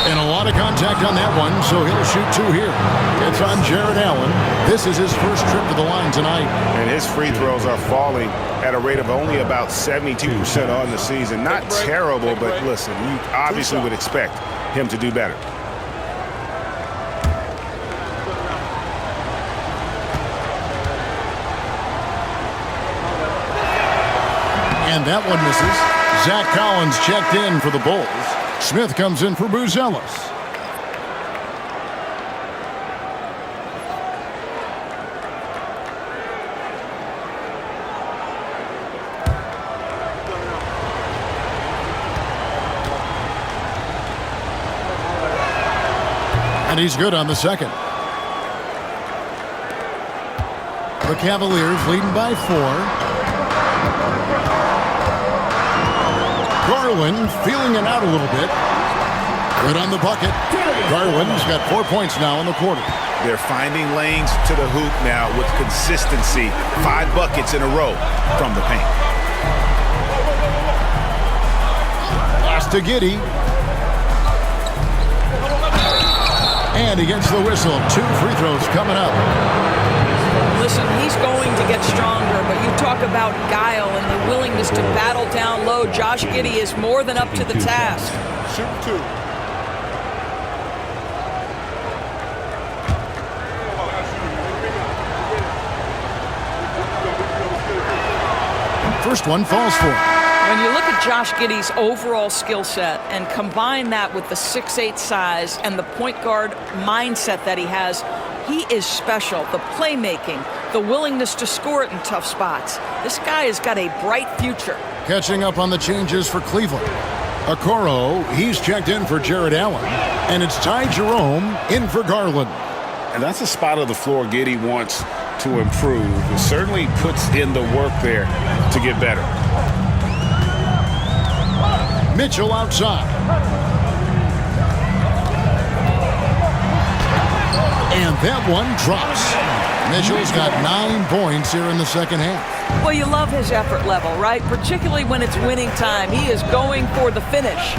S1: And a lot of contact on that one, so he'll shoot 2 here. It's on Jared Allen. This is his first trip to the line tonight.
S7: And his free throws are falling at a rate of only about 72% on the season. Not terrible, but listen, you obviously would expect him to do better.
S1: And that one misses. Zach Collins checked in for the Bulls. Smith comes in for Buzelis. And he's good on the second. The Cavaliers leading by 4. Garland feeling it out a little bit. Good on the bucket. Garland's got 4 points now in the quarter.
S7: They're finding lanes to the hoop now with consistency. 5 buckets in a row from the paint.
S1: Pass to Giddey. And he gets the whistle. 2 free throws coming up.
S3: Listen, he's going to get stronger, but you talk about guile and the willingness to battle down low. Josh Giddey is more than up to the task.
S10: Shoot 2.
S1: First one falls for him.
S3: When you look at Josh Giddey's overall skill set and combine that with the 6'8" size and the point guard mindset that he has, he is special. The playmaking, the willingness to score it in tough spots. This guy has got a bright future.
S1: Catching up on the changes for Cleveland. Okoro, he's checked in for Jared Allen. And it's Ty Jerome in for Garland.
S2: And that's a spot of the floor Giddey wants to improve. It certainly puts in the work there to get better.
S1: Mitchell outside. And that one drops. Mitchell's got 9 points here in the second half.
S3: Well, you love his effort level, right? Particularly when it's winning time. He is going for the finish.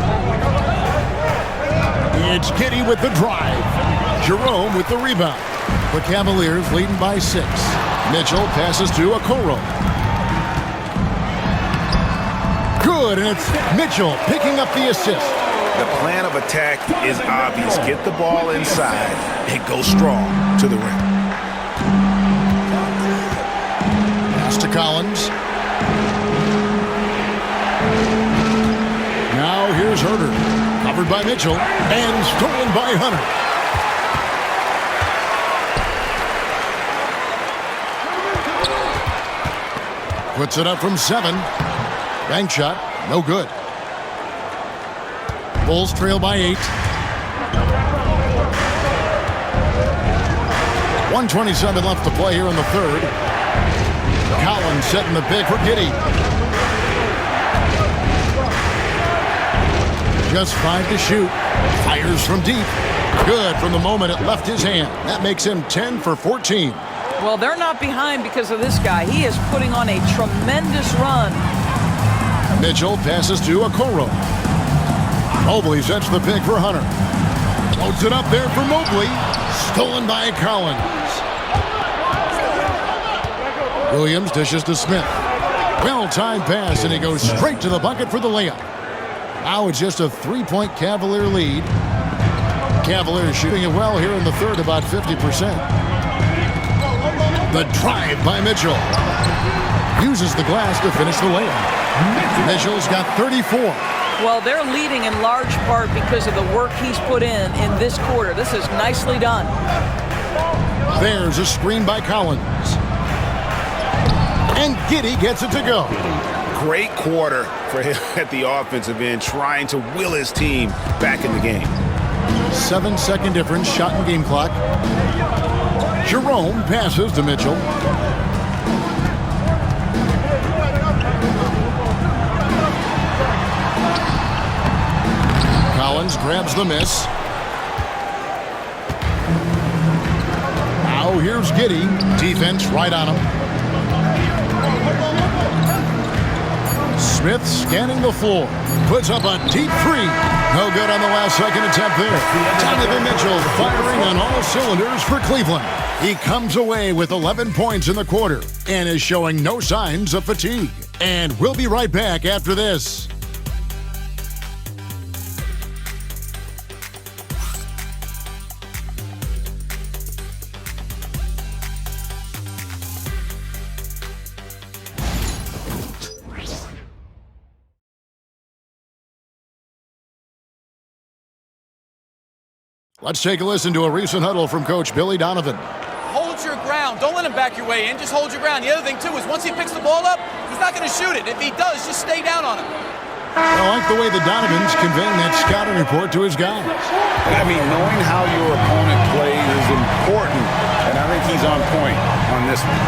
S1: It's Giddey with the drive. Jerome with the rebound. The Cavaliers leading by 6. Mitchell passes to Okoro. Good, and it's Mitchell picking up the assist.
S7: The plan of attack is obvious. Get the ball inside and go strong to the rim.
S1: Pass to Collins. Now here's Herter. Covered by Mitchell and stolen by Hunter. Puts it up from 7. Bank shot, no good. Bulls trail by 8. 1:27 left to play here in the third. Collins setting the pick for Giddey. Just 5 to shoot. Fires from deep. Good from the moment it left his hand. That makes him 10 for 14.
S3: Well, they're not behind because of this guy. He is putting on a tremendous run.
S1: Mitchell passes to Okoro. Mobley sets the pick for Hunter. Floats it up there for Mobley. Stolen by Collins. Williams dishes to Smith. Well-timed pass, and he goes straight to the bucket for the layup. Now it's just a 3-point Cavalier lead. Cavaliers shooting it well here in the third, about 50%. The drive by Mitchell. Uses the glass to finish the layup. Mitchell's got 34.
S3: Well, they're leading in large part because of the work he's put in this quarter. This is nicely done.
S1: There's a screen by Collins. And Giddey gets it to go.
S7: Great quarter for him at the offensive end, trying to will his team back in the game.
S1: 7-second difference, shot and game clock. Jerome passes to Mitchell. Collins grabs the miss. Now here's Giddey. Defense right on him. Smith scanning the floor. Puts up a deep 3. No good on the last second attempt there. Donovan Mitchell firing on all cylinders for Cleveland. He comes away with 11 points in the quarter and is showing no signs of fatigue. And we'll be right back after this. Let's take a listen to a recent huddle from Coach Billy Donovan.
S8: Hold your ground. Don't let him back your way in. Just hold your ground. The other thing, too, is once he picks the ball up, he's not going to shoot it. If he does, just stay down on him.
S1: I like the way the Donovan's conveying that scouting report to his guys.
S2: I mean, knowing how your opponent plays is important, and I think he's on point on this one.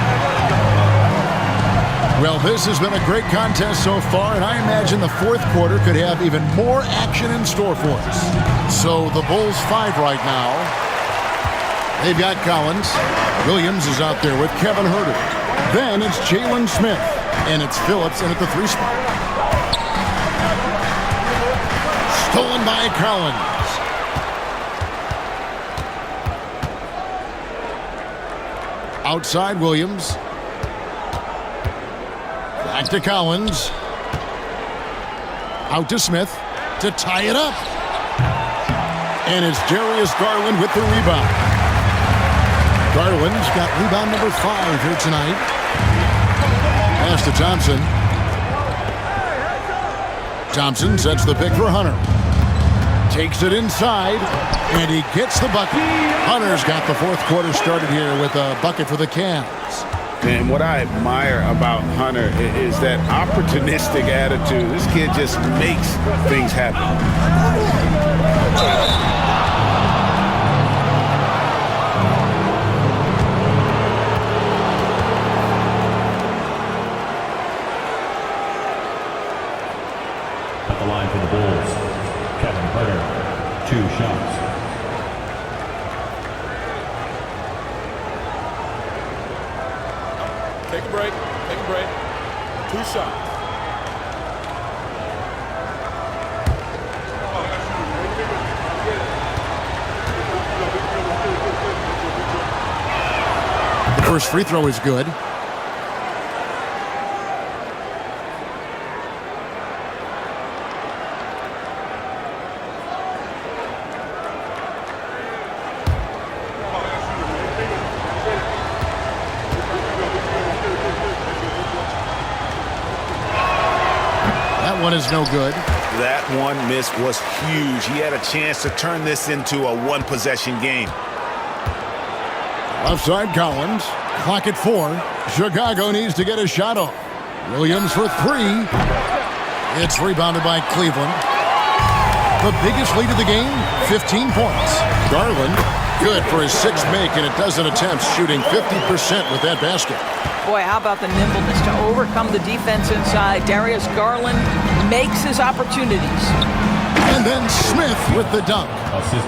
S1: Well, this has been a great contest so far, and I imagine the fourth quarter could have even more action in store for us. So the Bulls 5 right now. They've got Collins. Williams is out there with Kevin Herter. Then it's Jalen Smith, and it's Phillips in at the 3 spot. Stolen by Collins. Outside Williams. Back to Collins. Out to Smith to tie it up. And it's Darius Garland with the rebound. Garland's got rebound number 5 here tonight. Pass to Thompson. Thompson sets the pick for Hunter. Takes it inside, and he gets the bucket. Hunter's got the fourth quarter started here with a bucket for the Cavs.
S2: And what I admire about Hunter is that opportunistic attitude. This kid just makes things happen.
S5: At the line for the Bulls, Kevin Hunter, 2 shots.
S9: Take a break. Take a break. 2 shots.
S1: The first free throw is good. One is no good.
S2: That one miss was huge. He had a chance to turn this into a one-possession game.
S1: Left side Collins. Clock at 4. Chicago needs to get a shot off. Williams for 3. It's rebounded by Cleveland. The biggest lead of the game, 15 points. Garland, good for his 6th make, and a dozen attempts, shooting 50% with that basket.
S3: Boy, how about the nimbleness to overcome the defense inside. Darius Garland makes his opportunities.
S1: And then Smith with the dunk.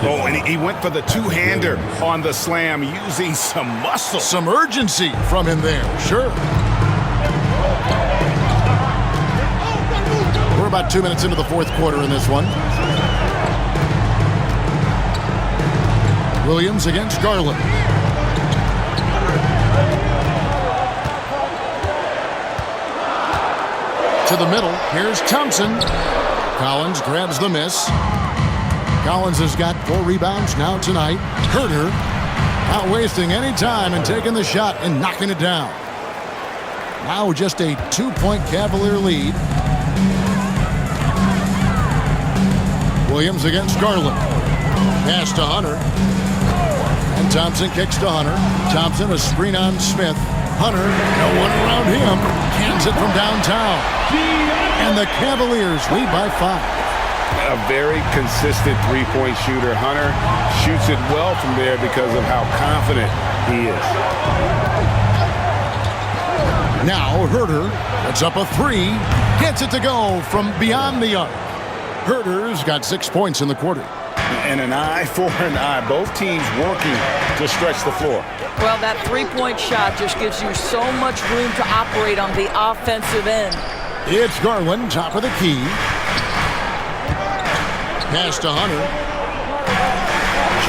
S2: Oh, and he went for the two-hander on the slam, using some muscle.
S1: Some urgency from him there, sure. We're about 2 minutes into the fourth quarter in this one. Williams against Garland. To the middle, here's Thompson. Collins grabs the miss. Collins has got 4 rebounds now tonight. Herter not wasting any time and taking the shot and knocking it down. Now just a 2-point Cavalier lead. Williams against Garland. Pass to Hunter. And Thompson kicks to Hunter. Thompson a screen on Smith. Hunter, no one around him. Cans it from downtown. And the Cavaliers lead by 5.
S2: A very consistent three-point shooter. Hunter shoots it well from there because of how confident he is.
S1: Now Herter puts up a 3. Gets it to go from beyond the arc. Herter's got 6 points in the quarter.
S2: And an eye for an eye. Both teams working to stretch the floor.
S3: Well, that three-point shot just gives you so much room to operate on the offensive end.
S1: It's Garland, top of the key. Pass to Hunter.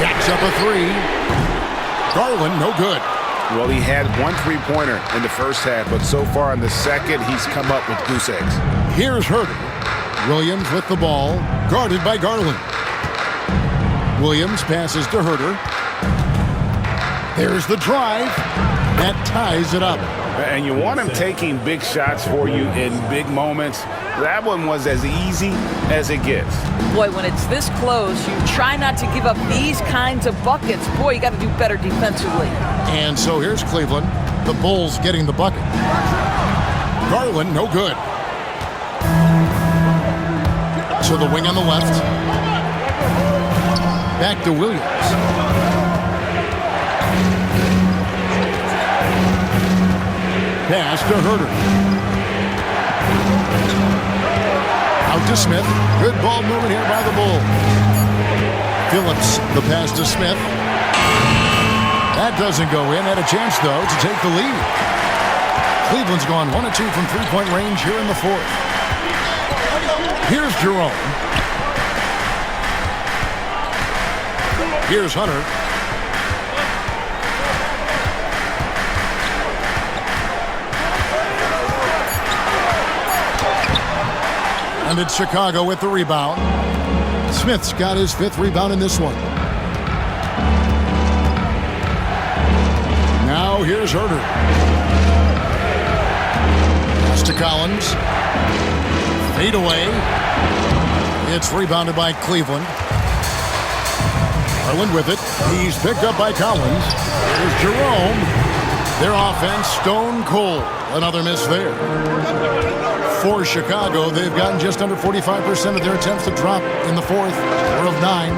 S1: Jacks up a 3. Garland, no good.
S2: Well, he had 1 3-pointer in the first half, but so far in the second, he's come up with goose eggs.
S1: Here's Herter. Williams with the ball, guarded by Garland. Williams passes to Herter. There's the drive. That ties it up.
S2: And you want him taking big shots for you in big moments. That one was as easy as it gets.
S3: Boy, when it's this close, you try not to give up these kinds of buckets. Boy, you got to do better defensively.
S1: And so here's Cleveland. The Bulls getting the bucket. Garland, no good. To the wing on the left. Back to Williams. Pass to Herter. Out to Smith. Good ball movement here by the Bulls. Phillips, the pass to Smith. That doesn't go in. Had a chance, though, to take the lead. Cleveland's gone 1 of 2 from three-point range here in the fourth. Here's Jerome. Here's Hunter. And it's Chicago with the rebound. Smith's got his 5th rebound in this one. Now here's Herter. Pass to Collins. Fade away. It's rebounded by Cleveland. Garland with it. He's picked up by Collins. Here's Jerome. Their offense stone cold. Another miss there. For Chicago, they've gotten just under 45% of their attempts to drop in the fourth. 4 of 9.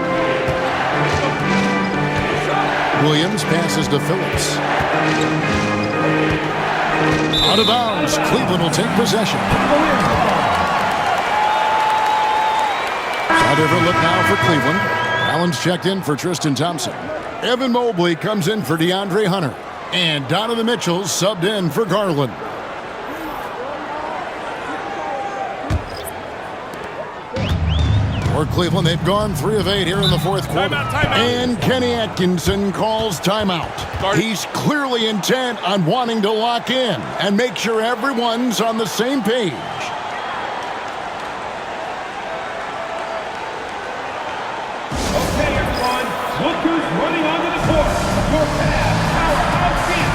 S1: Williams passes to Phillips. Out of bounds. Cleveland will take possession. A different look now for Cleveland. Allen's checked in for Tristan Thompson. Evan Mobley comes in for DeAndre Hunter. And Donovan Mitchell subbed in for Garland. For Cleveland, they've gone 3 of 8 here in the fourth quarter. Timeout. And Kenny Atkinson calls timeout. He's clearly intent on wanting to lock in and make sure everyone's on the same page.
S5: Okay, everyone. Look who's running onto the court. Your powerhouse team.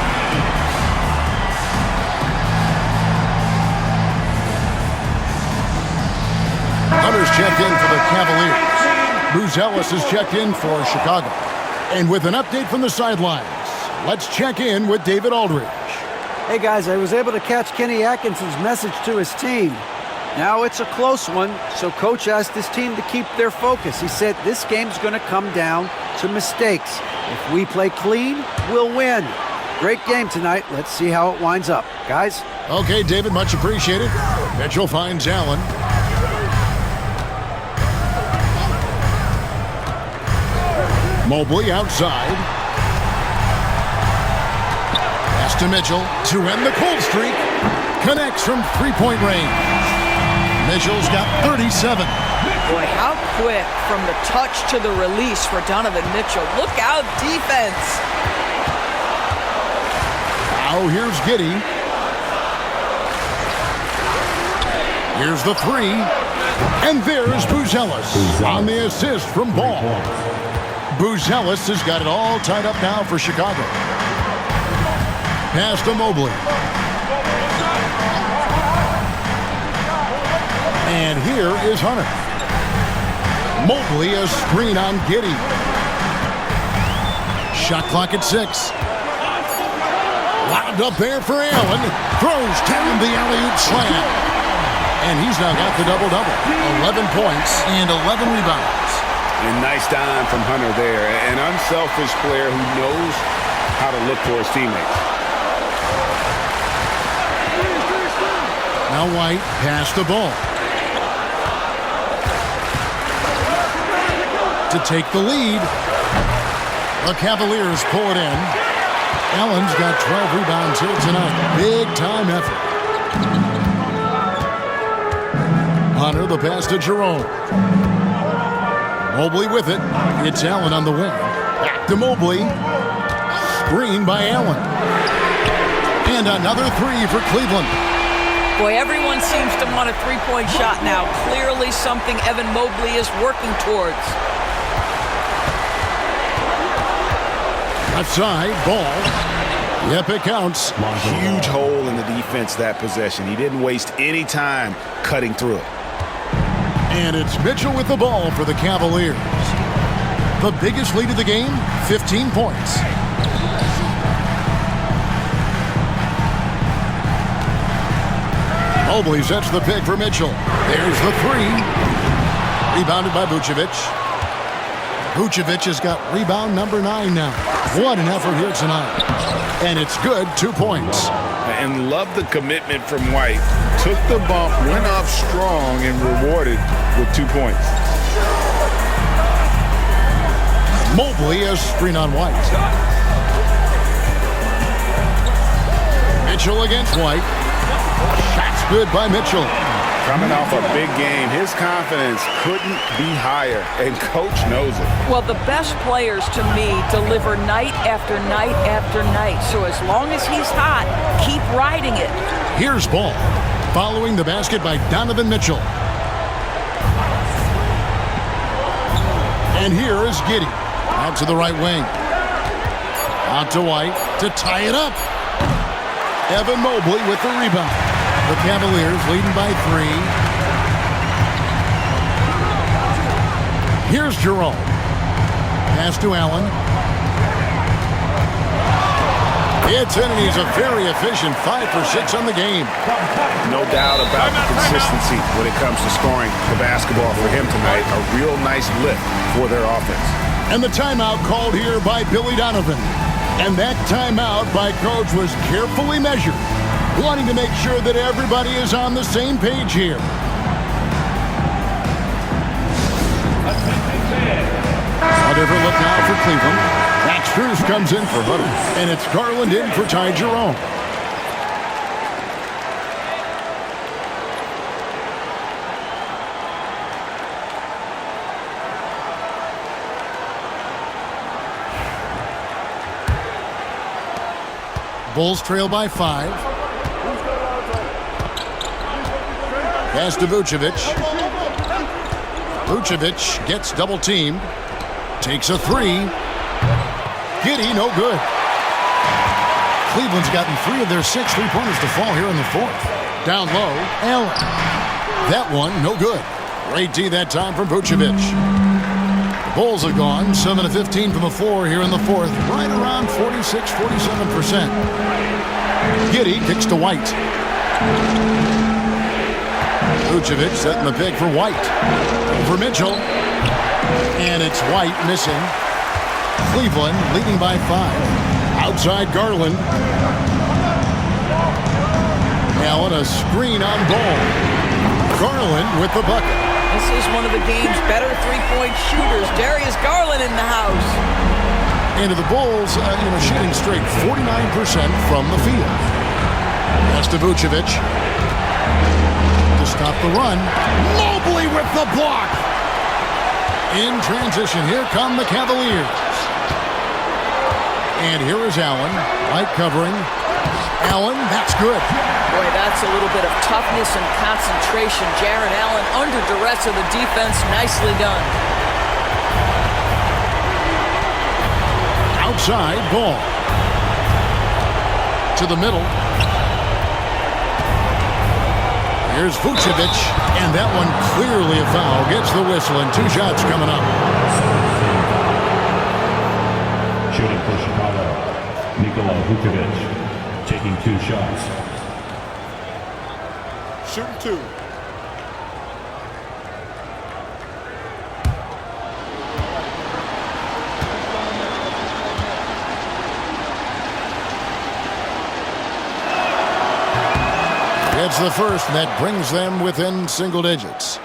S1: Hunter's checked in for the Cavaliers. Buzelis is checked in for Chicago. And with an update from the sidelines, let's check in with David Aldridge.
S6: Hey guys, I was able to catch Kenny Atkinson's message to his team. Now it's a close one, so coach asked his team to keep their focus. He said this game's going to come down to mistakes. If we play clean, we'll win. Great game tonight. Let's see how it winds up. Guys?
S1: Okay, David, much appreciated. Mitchell finds Allen. Mobley outside. Pass to Mitchell to end the cold streak. Connects from three-point range. Mitchell's got 37.
S3: Boy, how quick from the touch to the release for Donovan Mitchell. Look out, defense.
S1: Now here's Giddey. Here's the 3. And there's Buzelis on the assist from Ball. Buzelis has got it all tied up now for Chicago. Pass to Mobley. And here is Hunter. Mobley a screen on Giddey. Shot clock at 6. Lobbed up there for Allen. Throws down the alley-oop slam. And he's now got the double-double. 11 points and 11 rebounds.
S2: And nice dime from Hunter there. An unselfish player who knows how to look for his teammates.
S1: Now White pass the ball. To take the lead. The Cavaliers pull it in. Allen's got 12 rebounds here tonight. Big time effort. Hunter the pass to Jerome. Mobley with it. It's Allen on the wing. Back to Mobley. Screen by Allen. And another 3 for Cleveland.
S3: Boy, everyone seems to want a three-point shot now. Clearly something Evan Mobley is working towards.
S1: Left side, Ball. Yep, it counts.
S2: Huge hole in the defense that possession. He didn't waste any time cutting through it.
S1: And it's Mitchell with the ball for the Cavaliers. The biggest lead of the game, 15 points. Mobley sets the pick for Mitchell. There's the 3. Rebounded by Vucevic. Vucevic has got rebound number 9 now. What an effort here tonight. And it's good, 2 points.
S2: And love the commitment from White. Took the bump, went off strong, and rewarded with 2 points.
S1: Mobley a screen on White. Mitchell against White. Shots good by Mitchell.
S2: Coming off a big game, his confidence couldn't be higher, and coach knows it.
S3: Well, the best players, to me, deliver night after night after night. So as long as he's hot, keep riding it.
S1: Here's Ball. Following the basket by Donovan Mitchell. And here is Giddey. Out to the right wing. Out to White to tie it up. Evan Mobley with the rebound. The Cavaliers leading by 3. Here's Jerome. Pass to Allen. It's in, and he's a very efficient 5 for 6 on the game.
S7: No doubt about the consistency when it comes to scoring the basketball for him tonight. A real nice lift for their offense.
S1: And the timeout called here by Billy Donovan. And that timeout by Coach was carefully measured, wanting to make sure that everybody is on the same page here. A different look now for Cleveland. Max Strus comes in for Hutter, and it's Garland in for Ty Jerome. Bulls trail by 5. Pass to Vucevic. Vucevic gets double teamed. Takes a 3. Giddey, no good. Cleveland's gotten 3 of their 6 3-pointers to fall here in the 4th. Down low, Allen. That one, no good. Great D that time from Vucevic. The Bulls have gone 7 of 15 from the floor here in the 4th, right around 46-47%. Giddey kicks to White. Vucevic setting the pick for White. For Mitchell. And it's White missing. Cleveland leading by 5. Outside Garland. Allen a screen on ball. Garland with the bucket.
S3: This is one of the game's better three-point shooters. Darius Garland in the house.
S1: Into the Bulls, shooting straight 49% from the field. That's to Vucevic. To stop the run. Mobley with the block. In transition, here come the Cavaliers. And here is Allen. White covering. Allen, that's good.
S3: Boy, that's a little bit of toughness and concentration. Jaron Allen under duress of the defense. Nicely done.
S1: Outside ball. To the middle. Here's Vucevic, and that one clearly a foul. Gets the whistle, and 2 shots coming up.
S5: Shooting for Chicago, Nikola Vucevic, taking 2 shots.
S10: Shooting 2.
S1: It's the first, and that brings them within single digits.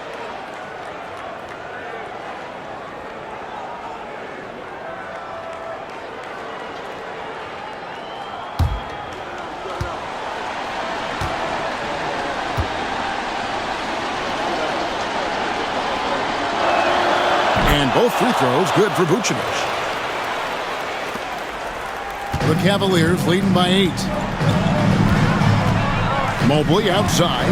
S1: And both free throws good for Vucevic. The Cavaliers leading by 8. Mobley outside.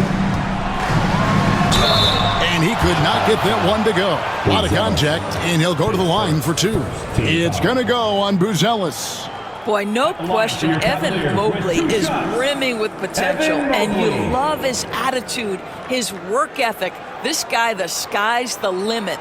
S1: And he could not get that one to go. A lot of contact, and he'll go to the line for 2. It's going to go on Buzelis.
S3: Boy, no question, Evan Mobley is brimming with potential, and you love his attitude, his work ethic. This guy, the sky's the limit.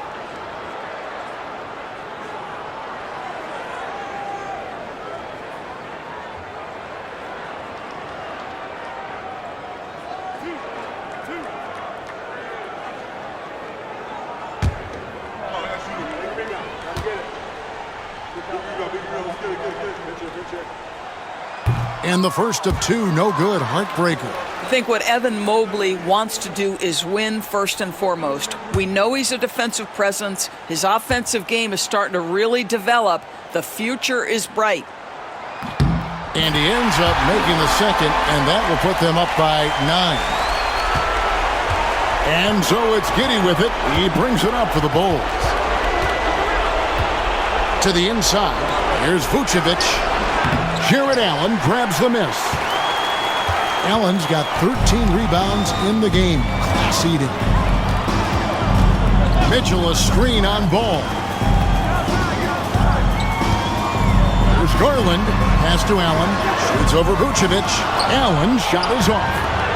S1: And the first of 2, no good, heartbreaker.
S3: I think what Evan Mobley wants to do is win first and foremost. We know he's a defensive presence. His offensive game is starting to really develop. The future is bright.
S1: And he ends up making the second, and that will put them up by 9. And so it's Giddey with it. He brings it up for the Bulls. To the inside. Here's Vucevic. Jared Allen grabs the miss. Allen's got 13 rebounds in the game. Class eating. Mitchell a screen on ball. There's Garland. Pass to Allen. Shoots over Vucevic. Allen's shot is off.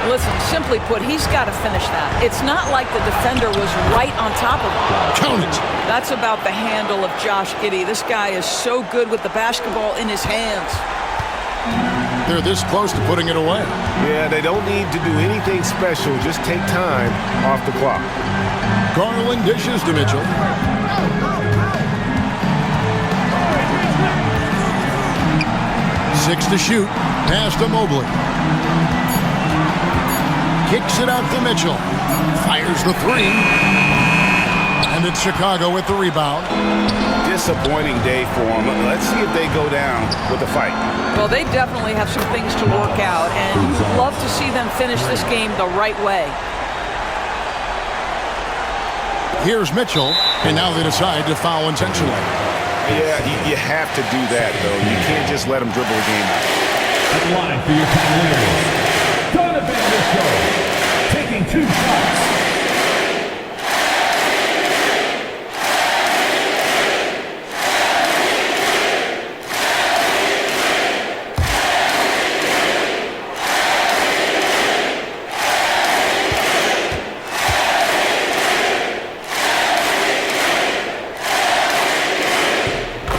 S3: Listen, simply put, he's got to finish that. It's not like the defender was right on top of him.
S1: Count it.
S3: That's about the handle of Josh Giddey. This guy is so good with the basketball in his hands.
S1: They're this close to putting it away.
S7: Yeah, they don't need to do anything special. Just take time off the clock.
S1: Garland dishes to Mitchell. Six to shoot. Pass to Mobley. Kicks it out to Mitchell. Fires the three. And it's Chicago with the rebound.
S2: Disappointing day for them. Let's see if they go down with a fight.
S3: Well, they definitely have some things to work out, and you'd love to see them finish this game the right way.
S1: Here's Mitchell, and now they decide to foul intentionally.
S7: Yeah, you have to do that, though. You can't just let them dribble the game out.
S5: At the line for your Cavaliers, Donovan Mitchell, taking 2 shots.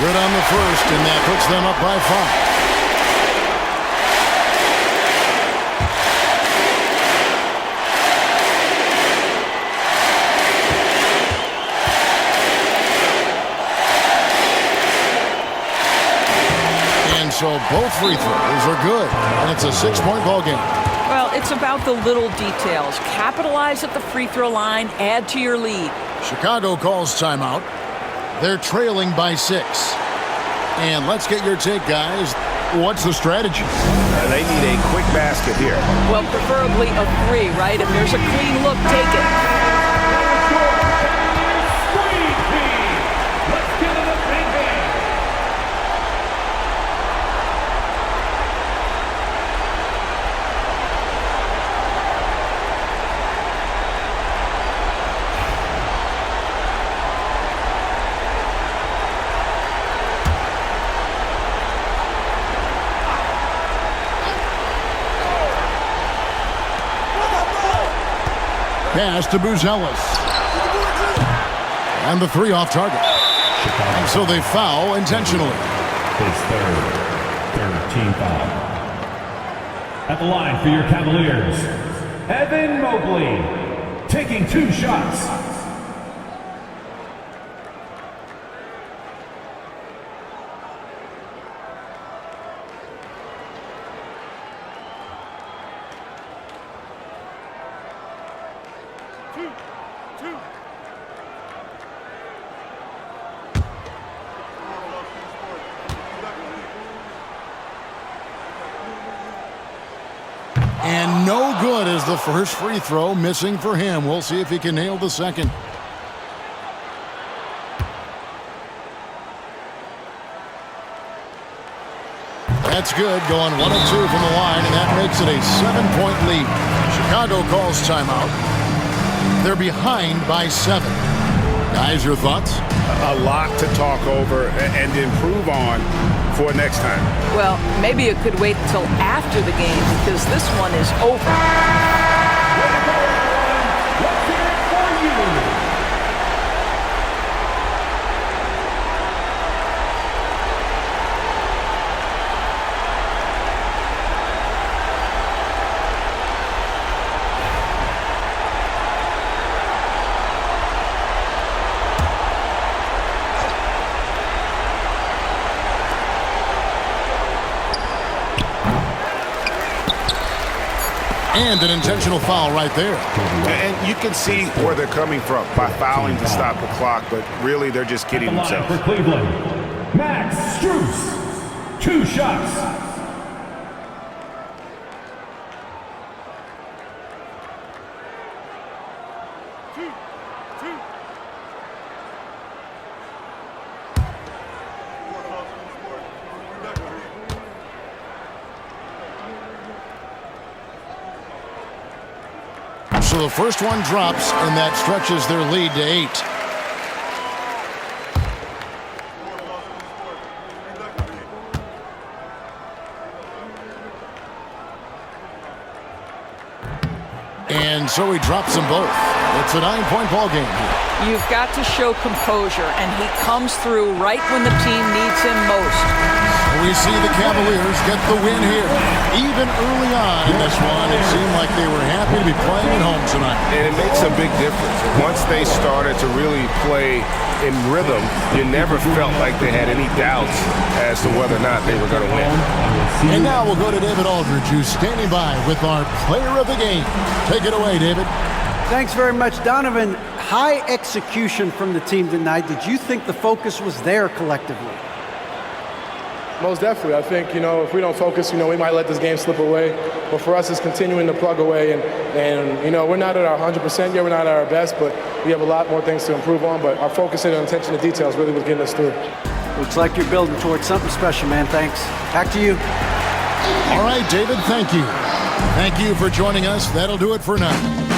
S1: Good on the first, and that puts them up by 5. And so both free throws are good, and it's a 6-point ball game.
S3: Well, it's about the little details. Capitalize at the free throw line, add to your lead.
S1: Chicago calls timeout. They're trailing by 6. And let's get your take, guys. What's the strategy?
S7: They need a quick basket here.
S3: Well, preferably a 3, right? If there's a clean look, take it.
S5: Let's give it a big hand.
S1: Pass to Buzelis. And the 3 off target. And so they foul intentionally.
S5: His third team foul. At the line for your Cavaliers, Evan Mobley, taking 2 shots.
S1: And no good as the first free throw missing for him. We'll see if he can nail the second. That's good, going 1 of 2 from the line, and that makes it a 7-point lead. Chicago calls timeout. They're behind by 7. Guys, your thoughts?
S7: A lot to talk over and improve on for next time.
S3: Well, maybe it could wait until after the game because this one is over.
S5: Let's hear it for you.
S1: And an intentional foul right there.
S7: And you can see where they're coming from by fouling to stop the clock, but really they're just kidding themselves.
S5: For Cleveland, Max Strus, 2 shots.
S1: So the first one drops, and that stretches their lead to 8. And so he drops them both. It's a 9-point ball game here.
S3: You've got to show composure, and he comes through right when the team needs him most.
S1: We see the Cavaliers get the win here. Even early on in this one, it seemed like they were happy to be playing at home tonight.
S7: And it makes a big difference. Once they started to really play in rhythm, you never felt like they had any doubts as to whether or not they were going to win.
S1: And now we'll go to David Aldridge, who's standing by with our player of the game. Take it away, David.
S6: Thanks very much, Donovan. High execution from the team tonight. Did you think the focus was there collectively?
S12: Most definitely. I think, if we don't focus, we might let this game slip away. But for us, it's continuing to plug away. And we're not at our 100% yet. We're not at our best, but we have a lot more things to improve on. But our focus and attention to details really was getting us through.
S6: Looks like you're building towards something special, man. Thanks. Back to you.
S1: All right, David, thank you. Thank you for joining us. That'll do it for now.